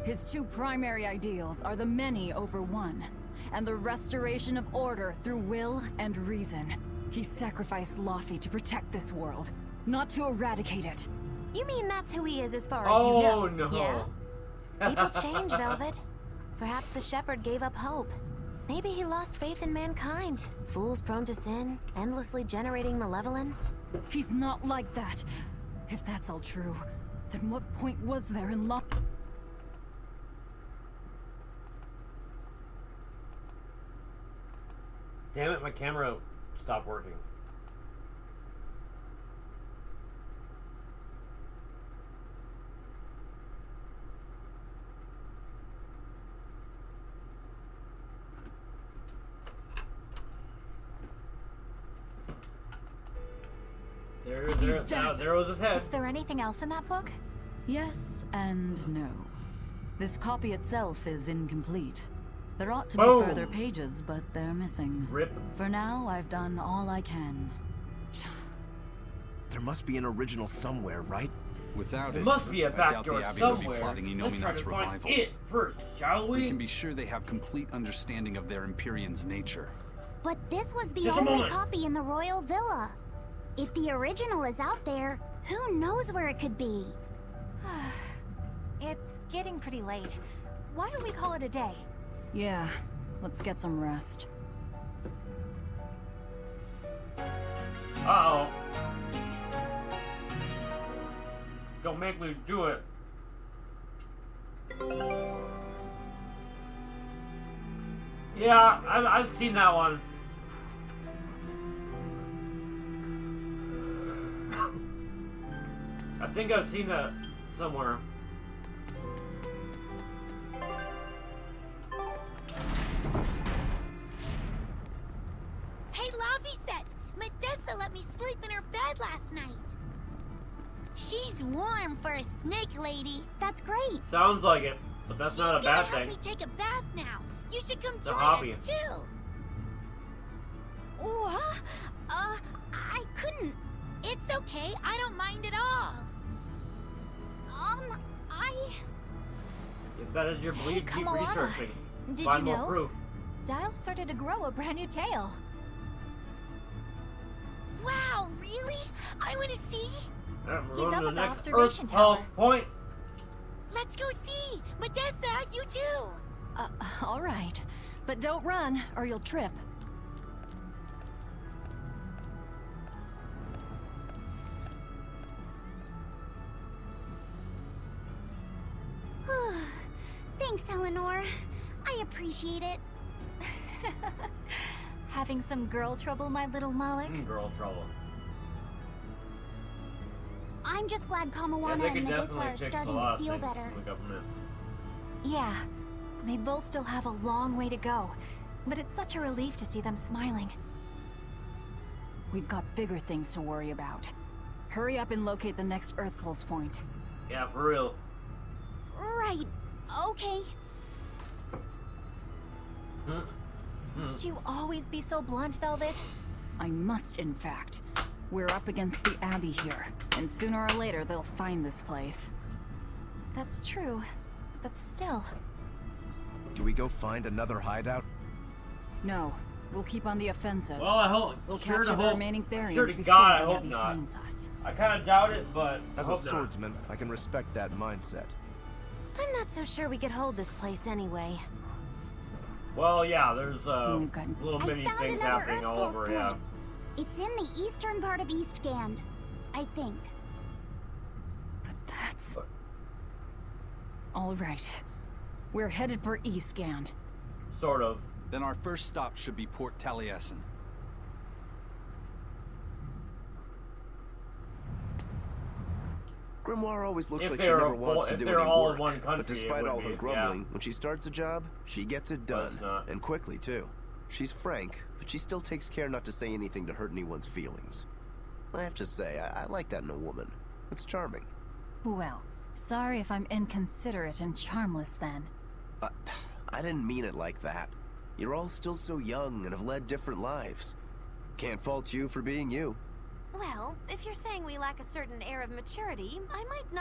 Speaker 5: His 2 primary ideals are the many over one, and the restoration of order through will and reason. He sacrificed Laufey to protect this world, not to eradicate it.
Speaker 14: You mean that's who he is as far as you know?
Speaker 5: Oh, no.
Speaker 14: Yeah? People change, Velvet. Perhaps the shepherd gave up hope. Maybe he lost faith in mankind. Fools prone to sin, endlessly generating malevolence.
Speaker 5: He's not like that. If that's all true, then what point was there in love?
Speaker 3: Damn it, my camera stopped working. There was his head.
Speaker 13: Is there anything else in that book?
Speaker 5: Yes and no. This copy itself is incomplete. There ought to be
Speaker 3: Boom.
Speaker 5: further pages, but they're missing.
Speaker 3: Rip.
Speaker 5: For now, I've done all I can.
Speaker 12: There must be an original somewhere, right?
Speaker 1: Without
Speaker 3: There
Speaker 1: it,
Speaker 3: must be a
Speaker 1: I
Speaker 3: back
Speaker 1: doubt
Speaker 3: door
Speaker 1: the Abbey
Speaker 3: somewhere.
Speaker 1: would be plotting
Speaker 3: Let's try
Speaker 1: Enominat's
Speaker 3: to find
Speaker 1: revival.
Speaker 3: it first, shall we?
Speaker 1: We can be sure they have complete understanding of their Empyrean's nature.
Speaker 4: But this was the
Speaker 3: Just a
Speaker 4: only
Speaker 3: moment.
Speaker 4: copy in the royal villa. If the original is out there, who knows where it could be?
Speaker 13: It's getting pretty late. Why don't we call it a day?
Speaker 5: Yeah, let's get some rest.
Speaker 3: Uh-oh. Don't make me do it. Yeah, I've seen that one. I think I've seen that somewhere.
Speaker 6: Hey, Laviset! Medessa let me sleep in her bed last night. She's warm for a snake lady.
Speaker 4: That's great.
Speaker 3: Sounds like it, but that's not a bad
Speaker 6: She's gonna
Speaker 3: thing.
Speaker 6: help me take a bath now. You should come
Speaker 3: It's a
Speaker 6: join
Speaker 3: hobby.
Speaker 6: us too. What? I couldn't. It's okay. I don't mind at all.
Speaker 3: If that is your belief, keep
Speaker 13: Kamala.
Speaker 3: researching.
Speaker 13: Did
Speaker 3: Find
Speaker 13: you
Speaker 3: more
Speaker 13: know?
Speaker 3: proof.
Speaker 13: Dial started to grow a brand new tail.
Speaker 6: Wow, really? I want to see.
Speaker 13: He's up
Speaker 3: to the
Speaker 13: at the
Speaker 3: next
Speaker 13: observation
Speaker 3: Earth
Speaker 13: tower.
Speaker 3: Pulse point.
Speaker 6: Let's go see. Medessa, you too.
Speaker 5: All right. But don't run, or you'll trip.
Speaker 4: Thanks, Eleanor. I appreciate it.
Speaker 13: Having some girl trouble, my little Malik?
Speaker 3: Girl trouble.
Speaker 4: I'm just glad
Speaker 3: Yeah,
Speaker 4: Kamawana
Speaker 3: they
Speaker 4: and
Speaker 3: could
Speaker 4: Medissa
Speaker 3: definitely
Speaker 4: are
Speaker 3: fix a
Speaker 4: starting
Speaker 3: lot
Speaker 4: to
Speaker 3: of
Speaker 4: feel
Speaker 3: things
Speaker 4: better.
Speaker 3: in the government.
Speaker 13: Yeah, they both still have a long way to go, but it's such a relief to see them smiling.
Speaker 5: We've got bigger things to worry about. Hurry up and locate the next Earth Pulse point.
Speaker 3: Yeah, for real.
Speaker 4: Right. Okay.
Speaker 13: Must you always be so blunt, Velvet?
Speaker 5: I must, in fact. We're up against the Abbey here, and sooner or later they'll find this place.
Speaker 13: That's true, but still.
Speaker 12: Do we go find another hideout?
Speaker 5: No, we'll keep on the offensive.
Speaker 3: Well, I hope.
Speaker 5: We'll
Speaker 3: sure
Speaker 5: capture
Speaker 3: to
Speaker 5: the
Speaker 3: hope.
Speaker 5: remaining Therions
Speaker 3: Sure to
Speaker 5: before
Speaker 3: God, I
Speaker 5: the
Speaker 3: hope
Speaker 5: Abbey
Speaker 3: not.
Speaker 5: finds us.
Speaker 3: I kind of doubt it, but I
Speaker 12: As a
Speaker 3: hope not.
Speaker 12: swordsman, I can respect that mindset.
Speaker 14: I'm not so sure we could hold this place anyway.
Speaker 3: Well, yeah, there's
Speaker 5: We've got
Speaker 3: little
Speaker 4: I
Speaker 3: mini
Speaker 4: found
Speaker 3: things
Speaker 4: another
Speaker 3: happening
Speaker 4: Earth
Speaker 3: all
Speaker 4: Pulse
Speaker 3: over.
Speaker 4: point.
Speaker 3: Yeah.
Speaker 4: It's in the eastern part of Eastgand, I think.
Speaker 5: That's... All right. We're headed for Eastgand.
Speaker 3: Sort of.
Speaker 1: Then our first stop should be Port Taliesin.
Speaker 12: Grimoire always looks
Speaker 3: If
Speaker 12: like she
Speaker 3: they're
Speaker 12: never
Speaker 3: a-
Speaker 12: wants to
Speaker 3: if
Speaker 12: do
Speaker 3: they're
Speaker 12: any
Speaker 3: all in
Speaker 12: work.
Speaker 3: one country,
Speaker 12: But
Speaker 3: it
Speaker 12: despite
Speaker 3: would
Speaker 12: all her
Speaker 3: be,
Speaker 12: grumbling,
Speaker 3: yeah.
Speaker 12: when she starts a job, she gets it
Speaker 3: But it's
Speaker 12: done.
Speaker 3: not.
Speaker 12: And quickly, too. She's frank, but she still takes care not to say anything to hurt anyone's feelings. I have to say, I like that in a woman. It's charming.
Speaker 5: Well, sorry if I'm inconsiderate and charmless then.
Speaker 12: I didn't mean it like that. You're all still so young and have led different lives. Can't fault you for being you.
Speaker 14: Well, if you're saying we lack a certain air of maturity, I might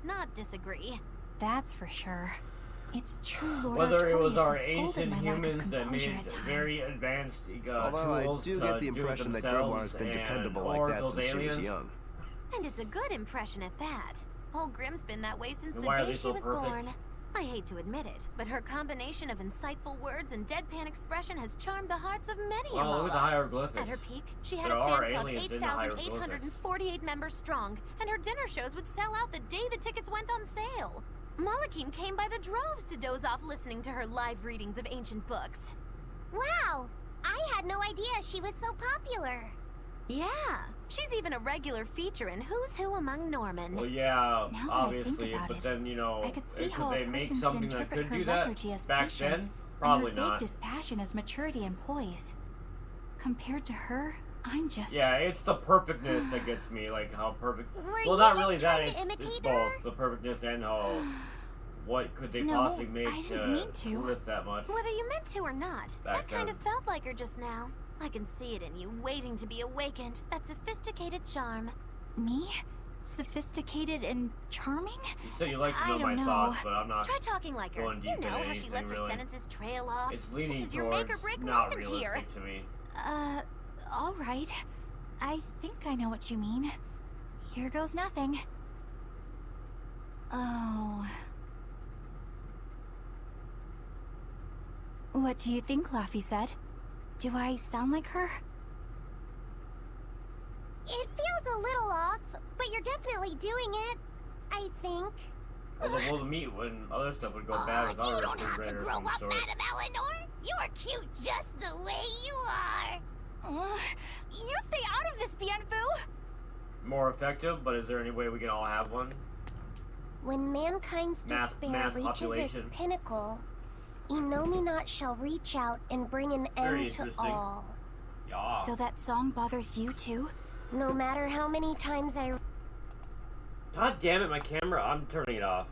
Speaker 14: not disagree.
Speaker 13: That's for sure. It's true, Lord
Speaker 3: Whether it was
Speaker 13: Artorias
Speaker 3: our
Speaker 13: has scolded
Speaker 3: ancient
Speaker 13: my lack of
Speaker 3: humans that
Speaker 13: composure
Speaker 3: made
Speaker 13: at times.
Speaker 3: very advanced
Speaker 12: Although I
Speaker 3: tools
Speaker 12: do
Speaker 3: to
Speaker 12: get the
Speaker 3: do it
Speaker 12: impression that
Speaker 3: themselves,
Speaker 12: Grimoire's been
Speaker 3: and-
Speaker 12: dependable
Speaker 3: or
Speaker 12: like that
Speaker 3: those
Speaker 12: since she was
Speaker 3: aliens.
Speaker 12: young.
Speaker 14: And it's a good impression at that. Old Grimm's been that way since
Speaker 3: Then
Speaker 14: the
Speaker 3: why are
Speaker 14: day
Speaker 3: they
Speaker 14: she
Speaker 3: so
Speaker 14: was
Speaker 3: perfect?
Speaker 14: born. I hate to admit it, but her combination of insightful words and deadpan expression has charmed the hearts of many a
Speaker 3: Well, look at the
Speaker 14: Moloch.
Speaker 3: hieroglyphics.
Speaker 14: At her peak, she had
Speaker 3: There
Speaker 14: a
Speaker 3: are
Speaker 14: fan club
Speaker 3: aliens in the hieroglyphics.
Speaker 14: 8,848 members strong, and her dinner shows would sell out the day the tickets went on sale. Malakim came by the droves to doze off listening to her live readings of ancient books.
Speaker 4: Wow! I had no idea she was so popular.
Speaker 14: Yeah, she's even a regular feature in Who's Who Among Norman.
Speaker 3: Well, yeah,
Speaker 13: Now that I think
Speaker 3: obviously,
Speaker 13: about
Speaker 3: but
Speaker 13: it,
Speaker 3: then, you know,
Speaker 13: I could see
Speaker 3: could
Speaker 13: how
Speaker 3: they
Speaker 13: a
Speaker 3: make
Speaker 13: person could
Speaker 3: something that
Speaker 13: interpret
Speaker 3: could
Speaker 13: her
Speaker 3: do that
Speaker 13: lethargy as
Speaker 3: back
Speaker 13: patience
Speaker 3: then? Probably
Speaker 13: and her
Speaker 3: not.
Speaker 13: vague dispassion as maturity and poise. Compared to her, I'm just...
Speaker 3: Yeah, it's the perfectness that gets me, like how perfect...
Speaker 4: Were
Speaker 3: well,
Speaker 4: you
Speaker 3: not
Speaker 4: just
Speaker 3: really that,
Speaker 4: trying to
Speaker 3: it's
Speaker 4: imitate
Speaker 3: both.
Speaker 4: her?
Speaker 3: The perfectness and how... What could they
Speaker 14: No,
Speaker 3: possibly make
Speaker 14: I didn't mean to.
Speaker 3: lift that much?
Speaker 14: Whether you meant to or not,
Speaker 3: Back
Speaker 14: that kind
Speaker 3: then.
Speaker 14: of felt like her just now. I can see it in you, waiting to be awakened. That sophisticated charm.
Speaker 13: Me? Sophisticated and charming?
Speaker 3: You said you like to
Speaker 13: I
Speaker 3: know my
Speaker 13: don't know.
Speaker 3: thoughts, but I'm not
Speaker 14: Try talking like her.
Speaker 3: going deep
Speaker 14: You know
Speaker 3: into
Speaker 14: how
Speaker 3: anything,
Speaker 14: she lets her
Speaker 3: really.
Speaker 14: sentences trail off.
Speaker 3: It's leaning
Speaker 14: This is your
Speaker 3: towards
Speaker 14: make or break
Speaker 3: not
Speaker 14: moment
Speaker 3: realistic
Speaker 14: here.
Speaker 3: to me.
Speaker 13: All right. I think I know what you mean. Here goes nothing. Oh. What do you think, Laffy said? Do I sound like her?
Speaker 4: It feels a little off, but you're definitely doing it. I think.
Speaker 3: Although we'll meet when other stuff would go bad with
Speaker 6: You
Speaker 3: our
Speaker 6: don't have to
Speaker 3: refrigerator
Speaker 6: grow
Speaker 3: of some
Speaker 6: up,
Speaker 3: sort.
Speaker 6: Madam Eleanor. You're cute just the way you are.
Speaker 13: You stay out of this, Bienfu!
Speaker 3: More effective, but is there any way we can all have one?
Speaker 4: When mankind's despair
Speaker 3: mass
Speaker 4: reaches its
Speaker 3: population.
Speaker 4: pinnacle, Innominat shall reach out and bring an
Speaker 3: Very
Speaker 4: end to
Speaker 3: interesting.
Speaker 4: all.
Speaker 3: Yeah.
Speaker 13: So that song bothers you too?
Speaker 4: No matter how many times I...
Speaker 3: God damn it, my camera. I'm turning it off.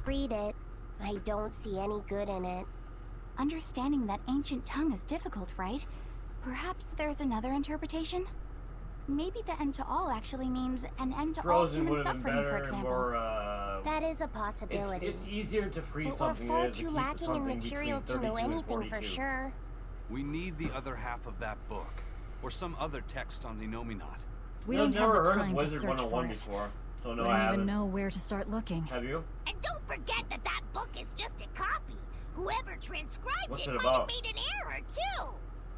Speaker 4: read it, I don't see any good in it.
Speaker 13: Understanding that ancient tongue is difficult, right? Perhaps there's another interpretation? Maybe the end to all actually means an end to all
Speaker 3: Frozen
Speaker 13: human
Speaker 3: would have been
Speaker 13: suffering,
Speaker 3: better
Speaker 13: for
Speaker 3: and
Speaker 13: example.
Speaker 3: more,
Speaker 4: That is a possibility.
Speaker 3: It's easier to free
Speaker 4: But
Speaker 3: something
Speaker 4: we're far
Speaker 3: than to
Speaker 4: too
Speaker 3: keep
Speaker 4: lacking in
Speaker 3: something
Speaker 4: material
Speaker 3: between
Speaker 4: to know
Speaker 3: 32 and
Speaker 4: anything for
Speaker 3: 42.
Speaker 4: sure.
Speaker 1: We need the other half of that book, or some other text on the Innominat.
Speaker 5: We
Speaker 3: I've
Speaker 5: don't have
Speaker 3: never
Speaker 5: the
Speaker 3: heard
Speaker 5: time
Speaker 3: of
Speaker 5: to
Speaker 3: Wizard
Speaker 5: search
Speaker 3: 101
Speaker 5: for it.
Speaker 3: before, so no, I
Speaker 5: Wouldn't
Speaker 3: haven't.
Speaker 5: even know where to start looking.
Speaker 3: Have you?
Speaker 6: And don't forget that that book is just a copy. Whoever transcribed
Speaker 3: What's
Speaker 6: it
Speaker 3: it
Speaker 6: might
Speaker 3: about?
Speaker 6: have made an error, too.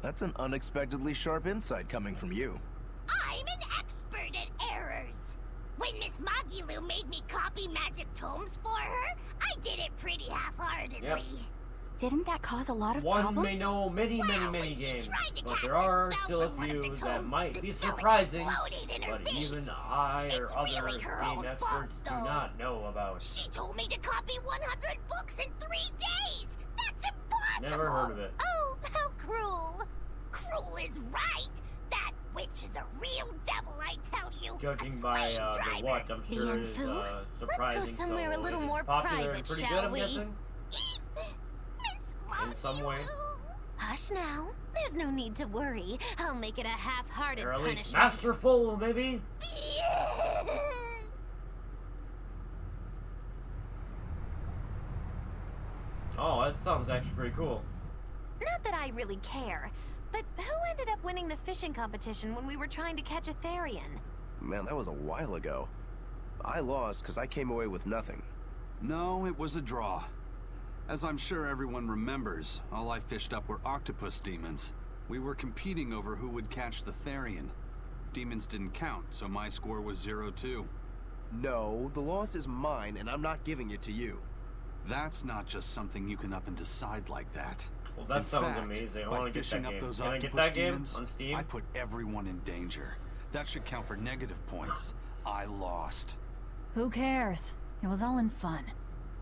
Speaker 12: That's an unexpectedly sharp insight coming from you.
Speaker 6: I'm an expert at errors. When Miss Magilu made me copy magic tomes for her, I did it pretty half-heartedly.
Speaker 3: Yep.
Speaker 13: Didn't that cause a lot of
Speaker 3: One
Speaker 13: problems?
Speaker 3: may know many
Speaker 6: when she
Speaker 3: games,
Speaker 6: tried to
Speaker 3: but
Speaker 6: cast
Speaker 3: there
Speaker 6: a
Speaker 3: are
Speaker 6: spell
Speaker 3: still a
Speaker 6: from one of the
Speaker 3: few that
Speaker 6: tomes,
Speaker 3: might
Speaker 6: the
Speaker 3: be
Speaker 6: spell
Speaker 3: surprising,
Speaker 6: exploded in her
Speaker 3: but
Speaker 6: face.
Speaker 3: even I or
Speaker 6: It's
Speaker 3: other
Speaker 6: really her
Speaker 3: game
Speaker 6: own
Speaker 3: experts
Speaker 6: fault,
Speaker 3: do
Speaker 6: though.
Speaker 3: not know about.
Speaker 6: She told me to copy 100 books in 3 days! That's impossible!
Speaker 3: Never heard of it.
Speaker 6: Oh, how cruel! Cruel is right! That witch is a real devil, I tell you!
Speaker 3: Judging
Speaker 6: a
Speaker 3: by
Speaker 6: slave
Speaker 3: the
Speaker 6: driver.
Speaker 3: what, I'm sure is surprising.
Speaker 14: Let's go somewhere
Speaker 3: so
Speaker 14: a little
Speaker 3: it is
Speaker 14: more
Speaker 3: popular and
Speaker 14: private,
Speaker 3: pretty
Speaker 14: shall
Speaker 3: good, I'm
Speaker 14: we?
Speaker 3: guessing? In some way.
Speaker 14: Hush now. There's no need to worry. I'll make it a half-hearted
Speaker 3: Or at least
Speaker 14: punishment.
Speaker 3: masterful, maybe? Oh, that sounds actually pretty cool.
Speaker 14: Not that I really care, but who ended up winning the fishing competition when we were trying to catch a Therion?
Speaker 12: Man, that was a while ago. I lost because I came away with nothing.
Speaker 1: No, it was a draw. As I'm sure everyone remembers, all I fished up were octopus demons. We were competing over who would catch the Therion. Demons didn't count, so my score was 0-2.
Speaker 12: No, the loss is mine, and I'm not giving it to you.
Speaker 1: That's not just something you can up and decide like that.
Speaker 3: Well, that
Speaker 1: In
Speaker 3: sounds
Speaker 1: fact,
Speaker 3: amazing. I
Speaker 1: by
Speaker 3: want to get
Speaker 1: fishing
Speaker 3: that
Speaker 1: up
Speaker 3: game.
Speaker 1: those
Speaker 3: Can I get
Speaker 1: octopus
Speaker 3: that game
Speaker 1: demons,
Speaker 3: on Steam?
Speaker 1: I put everyone in danger. That should count for negative points. I lost.
Speaker 5: Who cares? It was all in fun.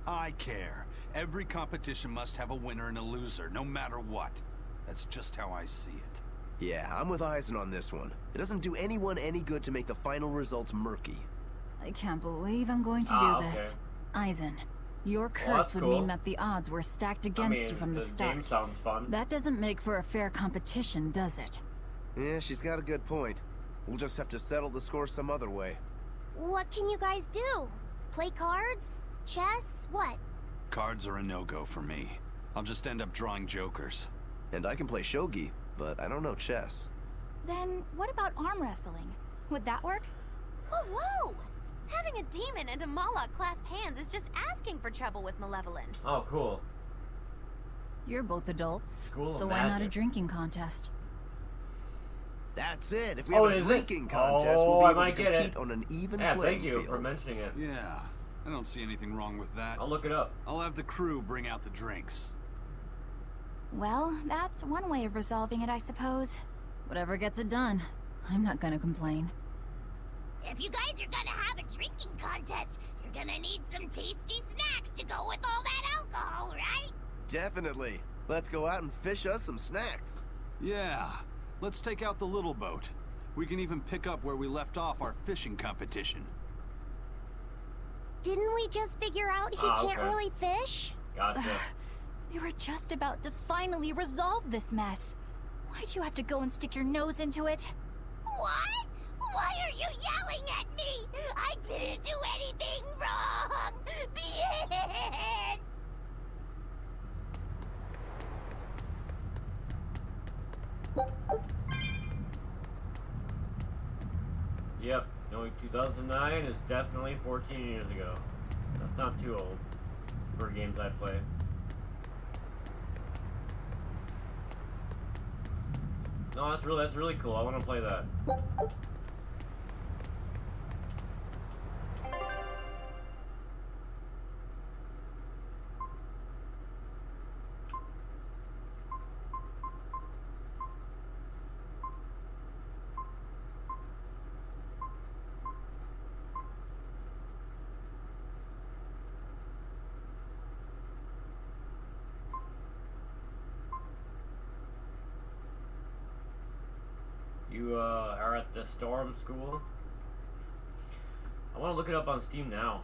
Speaker 1: I care. Every competition must have a winner and a loser, no matter what. That's just how I see it.
Speaker 12: Yeah, I'm with Eisen on this one. It doesn't do anyone any good to make the final results murky.
Speaker 5: I can't believe I'm going to do this. Eisen, your curse would mean that the odds were stacked against you from the start.
Speaker 3: Game sounds fun.
Speaker 5: That doesn't make for a fair competition, does it?
Speaker 12: Yeah, she's got a good point. We'll just have to settle the score some other way.
Speaker 4: What can you guys do? Play cards? Chess? What?
Speaker 1: Cards are a no-go for me. I'll just end up drawing jokers.
Speaker 12: And I can play shogi, but I don't know chess.
Speaker 13: Then what about arm wrestling? Would that work?
Speaker 14: Whoa, whoa! Having a demon and a Moloch clasp hands is just asking for trouble with malevolence.
Speaker 3: Oh, cool.
Speaker 5: You're both adults,
Speaker 3: School
Speaker 5: so
Speaker 3: of
Speaker 5: why not a
Speaker 3: magic.
Speaker 5: drinking contest?
Speaker 12: That's it. If we have a drinking contest, we'll be able to compete on an even playing
Speaker 3: thank you
Speaker 12: field.
Speaker 3: for mentioning it.
Speaker 1: Yeah, I don't see anything wrong with that.
Speaker 3: I'll look it up.
Speaker 1: I'll have the crew bring out the drinks.
Speaker 13: Well, that's one way of resolving it, I suppose.
Speaker 5: Whatever gets it done. I'm not gonna complain.
Speaker 6: If you guys are gonna have a drinking contest, you're gonna need some tasty snacks to go with all that alcohol, right?
Speaker 12: Definitely. Let's go out and fish us some snacks.
Speaker 1: Yeah, let's take out the little boat. We can even pick up where we left off our fishing competition.
Speaker 4: Didn't we just figure out he can't really fish?
Speaker 3: Gotcha.
Speaker 13: We were just about to finally resolve this mess. Why'd you have to go and stick your nose into it?
Speaker 6: What? Why are you yelling at me? I didn't do anything wrong! Bien!
Speaker 3: Yep, knowing 2009 is definitely 14 years ago. That's not too old for games I play. No, that's really cool. I want to play that. You are at the Storm School? I want to look it up on Steam now.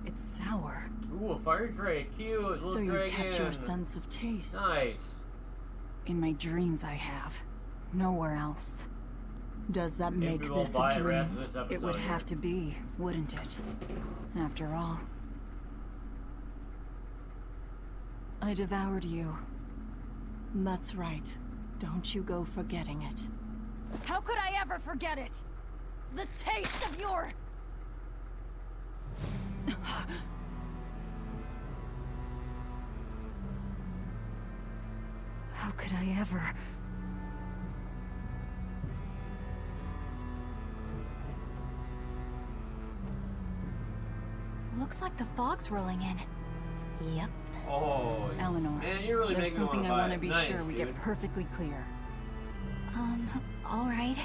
Speaker 5: It's sour.
Speaker 3: Ooh, a fire drake. Cute. Little
Speaker 5: So you've
Speaker 3: dragon.
Speaker 5: kept your sense of taste.
Speaker 3: Nice.
Speaker 5: In my dreams I have. Nowhere else. Does that
Speaker 3: Maybe
Speaker 5: make
Speaker 3: we'll
Speaker 5: this
Speaker 3: buy
Speaker 5: a
Speaker 3: it right
Speaker 5: dream?
Speaker 3: after this
Speaker 5: It
Speaker 3: episode
Speaker 5: would
Speaker 3: here.
Speaker 5: have to be, wouldn't it? After all. I devoured you. That's right. Don't you go forgetting it. How could I ever forget it? The taste of your... How could I ever...
Speaker 13: Looks like the fog's rolling in.
Speaker 14: Yep.
Speaker 3: Oh,
Speaker 5: Eleanor,
Speaker 3: man, you're really
Speaker 5: there's
Speaker 3: making me
Speaker 5: something I
Speaker 3: wanna
Speaker 5: want
Speaker 3: buy
Speaker 5: to
Speaker 3: it.
Speaker 5: be
Speaker 3: Nice,
Speaker 5: sure we
Speaker 3: dude.
Speaker 5: get perfectly clear.
Speaker 13: All right.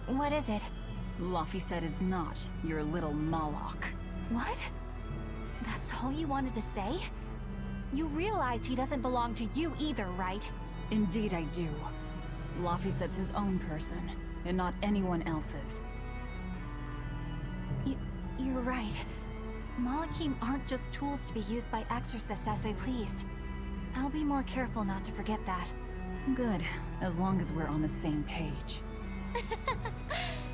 Speaker 13: What is it?
Speaker 5: Laphicet is not your little Moloch.
Speaker 13: What? That's all you wanted to say? You realize he doesn't belong to you either, right?
Speaker 5: Indeed I do. Laphicet's his own person, and not anyone else's.
Speaker 13: You're right. Malachim aren't just tools to be used by exorcists as they pleased. I'll be more careful not to forget that.
Speaker 5: Good, as long as we're on the same page.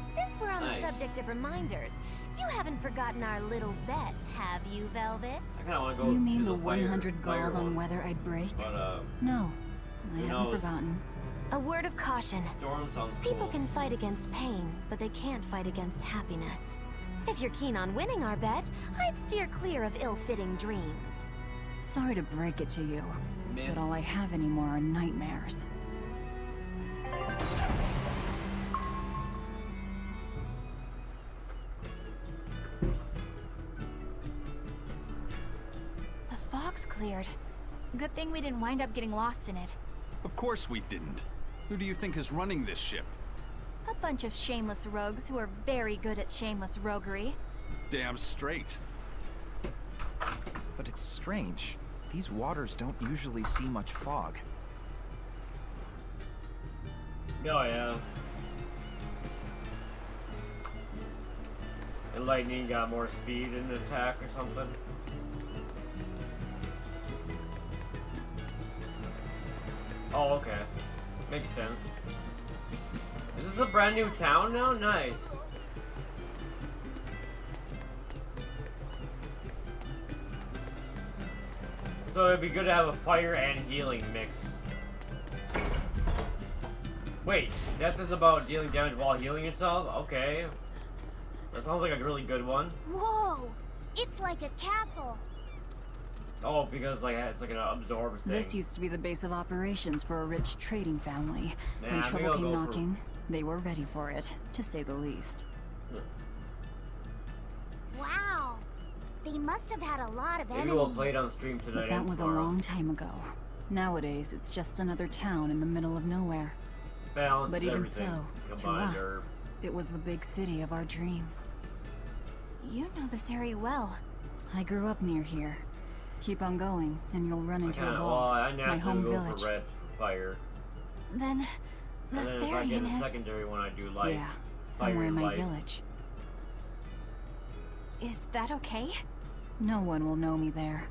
Speaker 14: Since we're on
Speaker 3: Nice.
Speaker 14: the subject of reminders, you haven't forgotten our little bet, have you, Velvet?
Speaker 3: I kind of want to go.
Speaker 5: You mean
Speaker 3: do
Speaker 5: the
Speaker 3: fire-
Speaker 5: 100
Speaker 3: fire
Speaker 5: gold on
Speaker 3: one.
Speaker 5: whether I'd break?
Speaker 3: But
Speaker 5: No, I
Speaker 3: who
Speaker 5: haven't
Speaker 3: knows?
Speaker 5: forgotten.
Speaker 14: A word of caution.
Speaker 3: Storm sounds
Speaker 14: People
Speaker 3: cool.
Speaker 14: can fight against pain, but they can't fight against happiness. If you're keen on winning our bet, I'd steer clear of ill-fitting dreams.
Speaker 5: Sorry to break it to you, but all I have anymore are nightmares.
Speaker 13: The fog's cleared. Good thing we didn't wind up getting lost in it.
Speaker 1: Of course we didn't. Who do you think is running this ship?
Speaker 13: A bunch of shameless rogues who are very good at shameless roguery.
Speaker 1: Damn straight.
Speaker 18: But it's strange. These waters don't usually see much fog.
Speaker 3: Oh yeah. And lightning got more speed in the attack or something. Oh, okay. Makes sense. Is this a brand new town now? Nice. So it'd be good to have a fire and healing mix. Wait, that's just about dealing damage while healing yourself? Okay. That sounds like a really good one.
Speaker 4: Whoa! It's like a castle.
Speaker 3: Oh, because like it's like an absorb thing.
Speaker 5: This used to be the base of operations for a rich trading family.
Speaker 3: Nah,
Speaker 5: When trouble came knocking, they were ready for it, to say the least.
Speaker 4: Wow. They must have had a lot of enemies.
Speaker 3: Maybe we'll play it on stream tonight.
Speaker 5: But that was a long time ago. Nowadays, it's just another town in the middle of nowhere.
Speaker 3: Balance
Speaker 5: But even
Speaker 3: everything.
Speaker 5: so, to
Speaker 3: Combined
Speaker 5: us, it was the big city of our dreams.
Speaker 13: You know this area well.
Speaker 5: I grew up near here. Keep on going, and you'll run into a
Speaker 3: Well,
Speaker 5: ball.
Speaker 3: I
Speaker 5: My home
Speaker 3: naturally go
Speaker 5: village.
Speaker 3: for red for fire.
Speaker 13: Then, the
Speaker 3: And then if I get
Speaker 13: Therion
Speaker 3: a
Speaker 13: has...
Speaker 3: secondary one, I do life.
Speaker 5: Yeah,
Speaker 3: Fire
Speaker 5: somewhere in
Speaker 3: and
Speaker 5: my
Speaker 3: life.
Speaker 5: village.
Speaker 13: Is that okay?
Speaker 5: No one will know me there.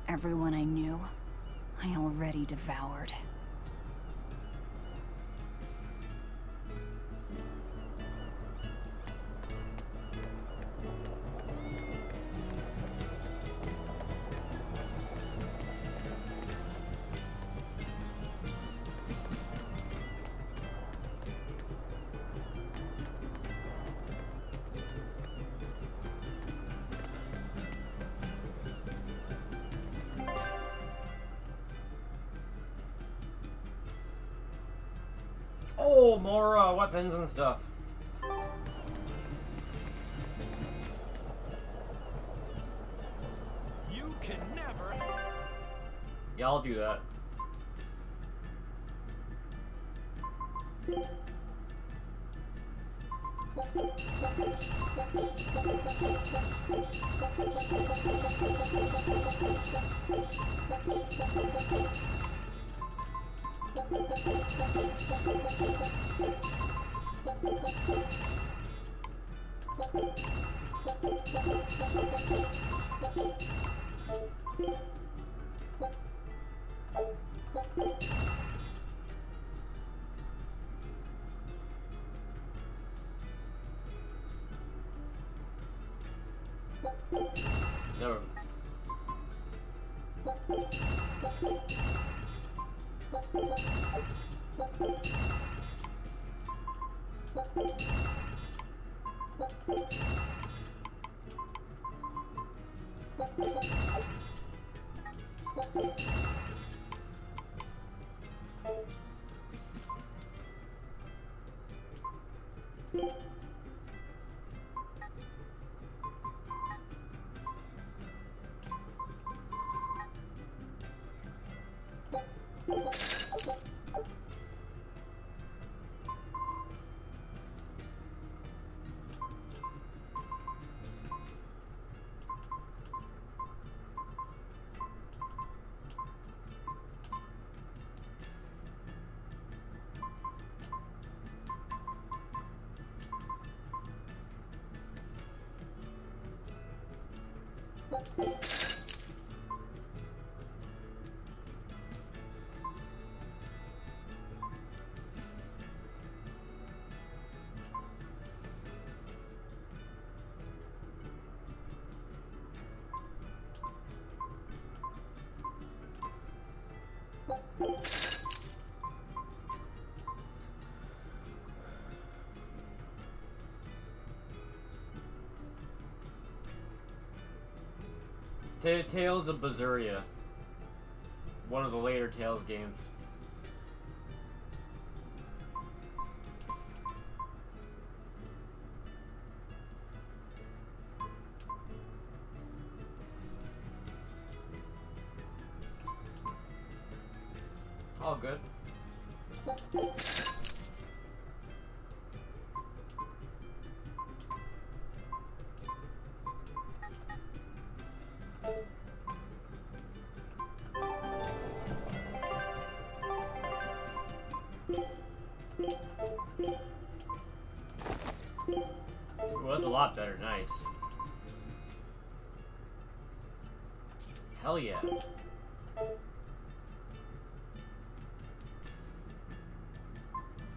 Speaker 5: Everyone I knew, I already devoured.
Speaker 3: Oh, more weapons and stuff.
Speaker 2: You can never.
Speaker 3: Yeah, I'll do that. Never. Tales of Berseria. One of the later Tales games. All good. Well, that's a lot better. Nice. Hell yeah.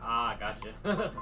Speaker 3: Ah, gotcha.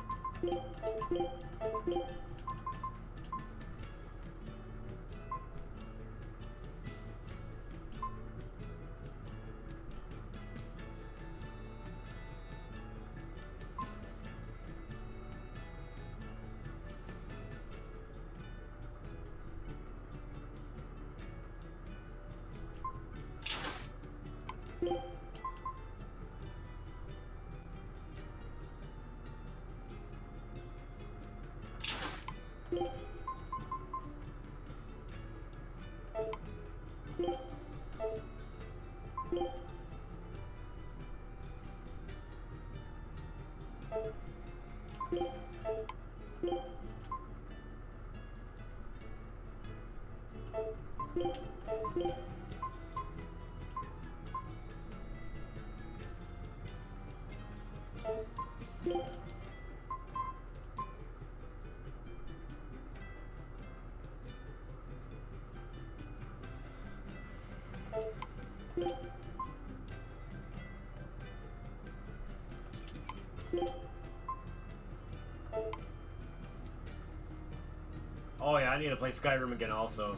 Speaker 3: Oh yeah, I need to play Skyrim again also.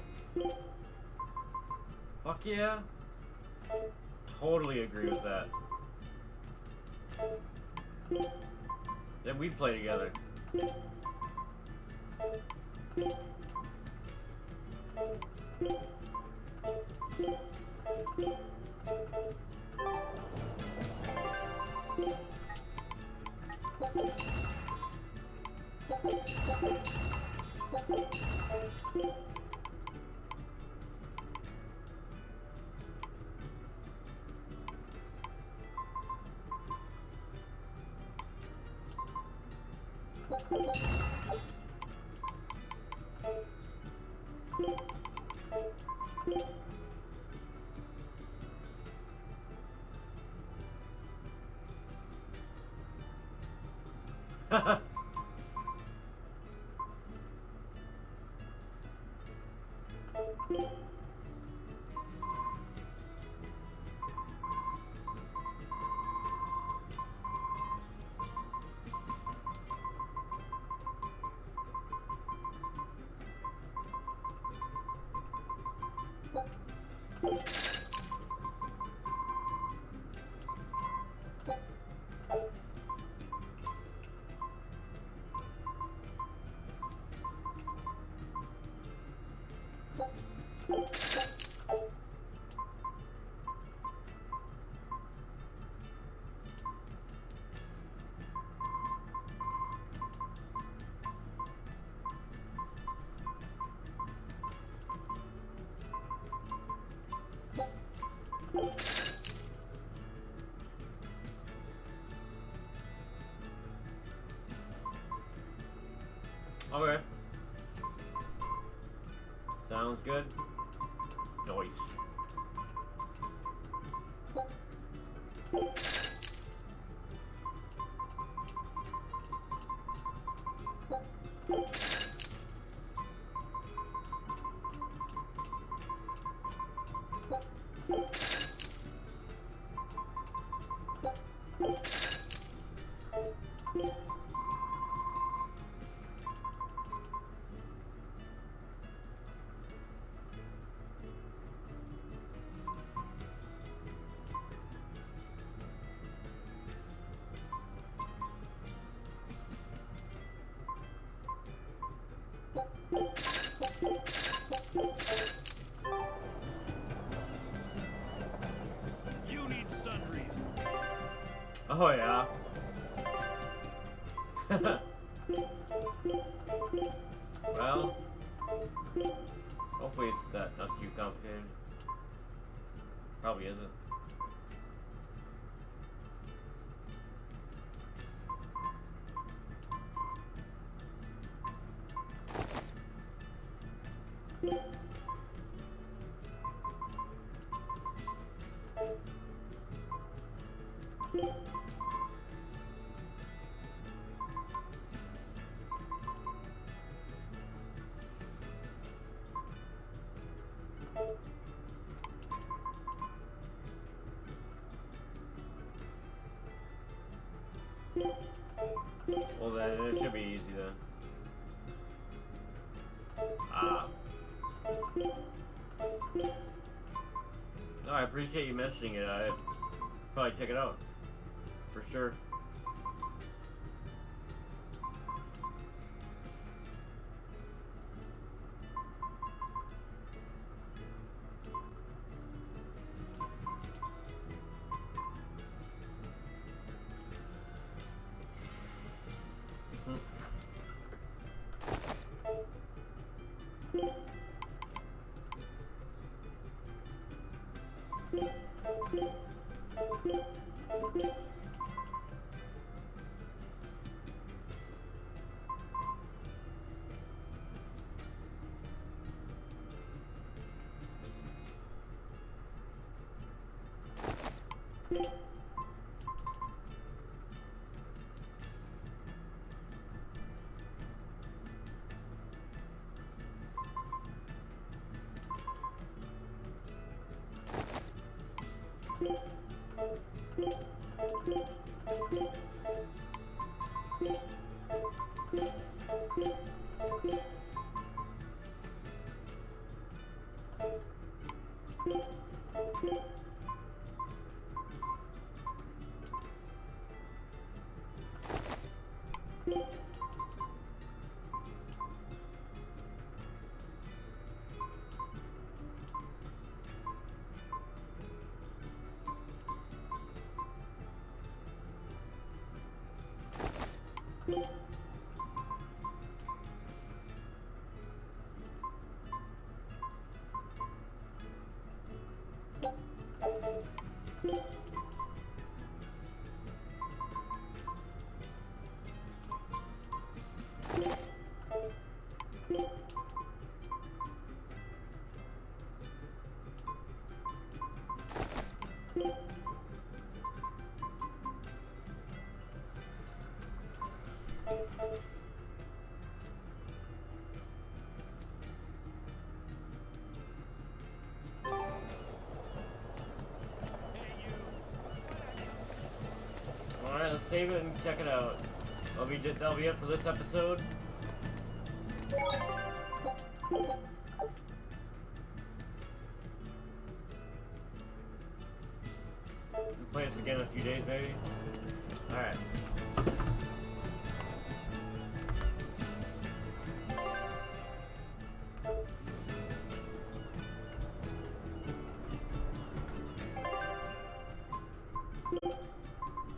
Speaker 3: Fuck yeah. Totally agree with that. Then we'd play together. Okay. Sounds good. Nice. Oh yeah. Well, hopefully it's not too complicated. Probably isn't. Well then, it should be easy then. No, I appreciate you mentioning it. I'd probably check it out. For sure. Alright, let's save it and check it out. That'll be it for this episode. We'll play this again in a few days, maybe. Alright.
Speaker 6: You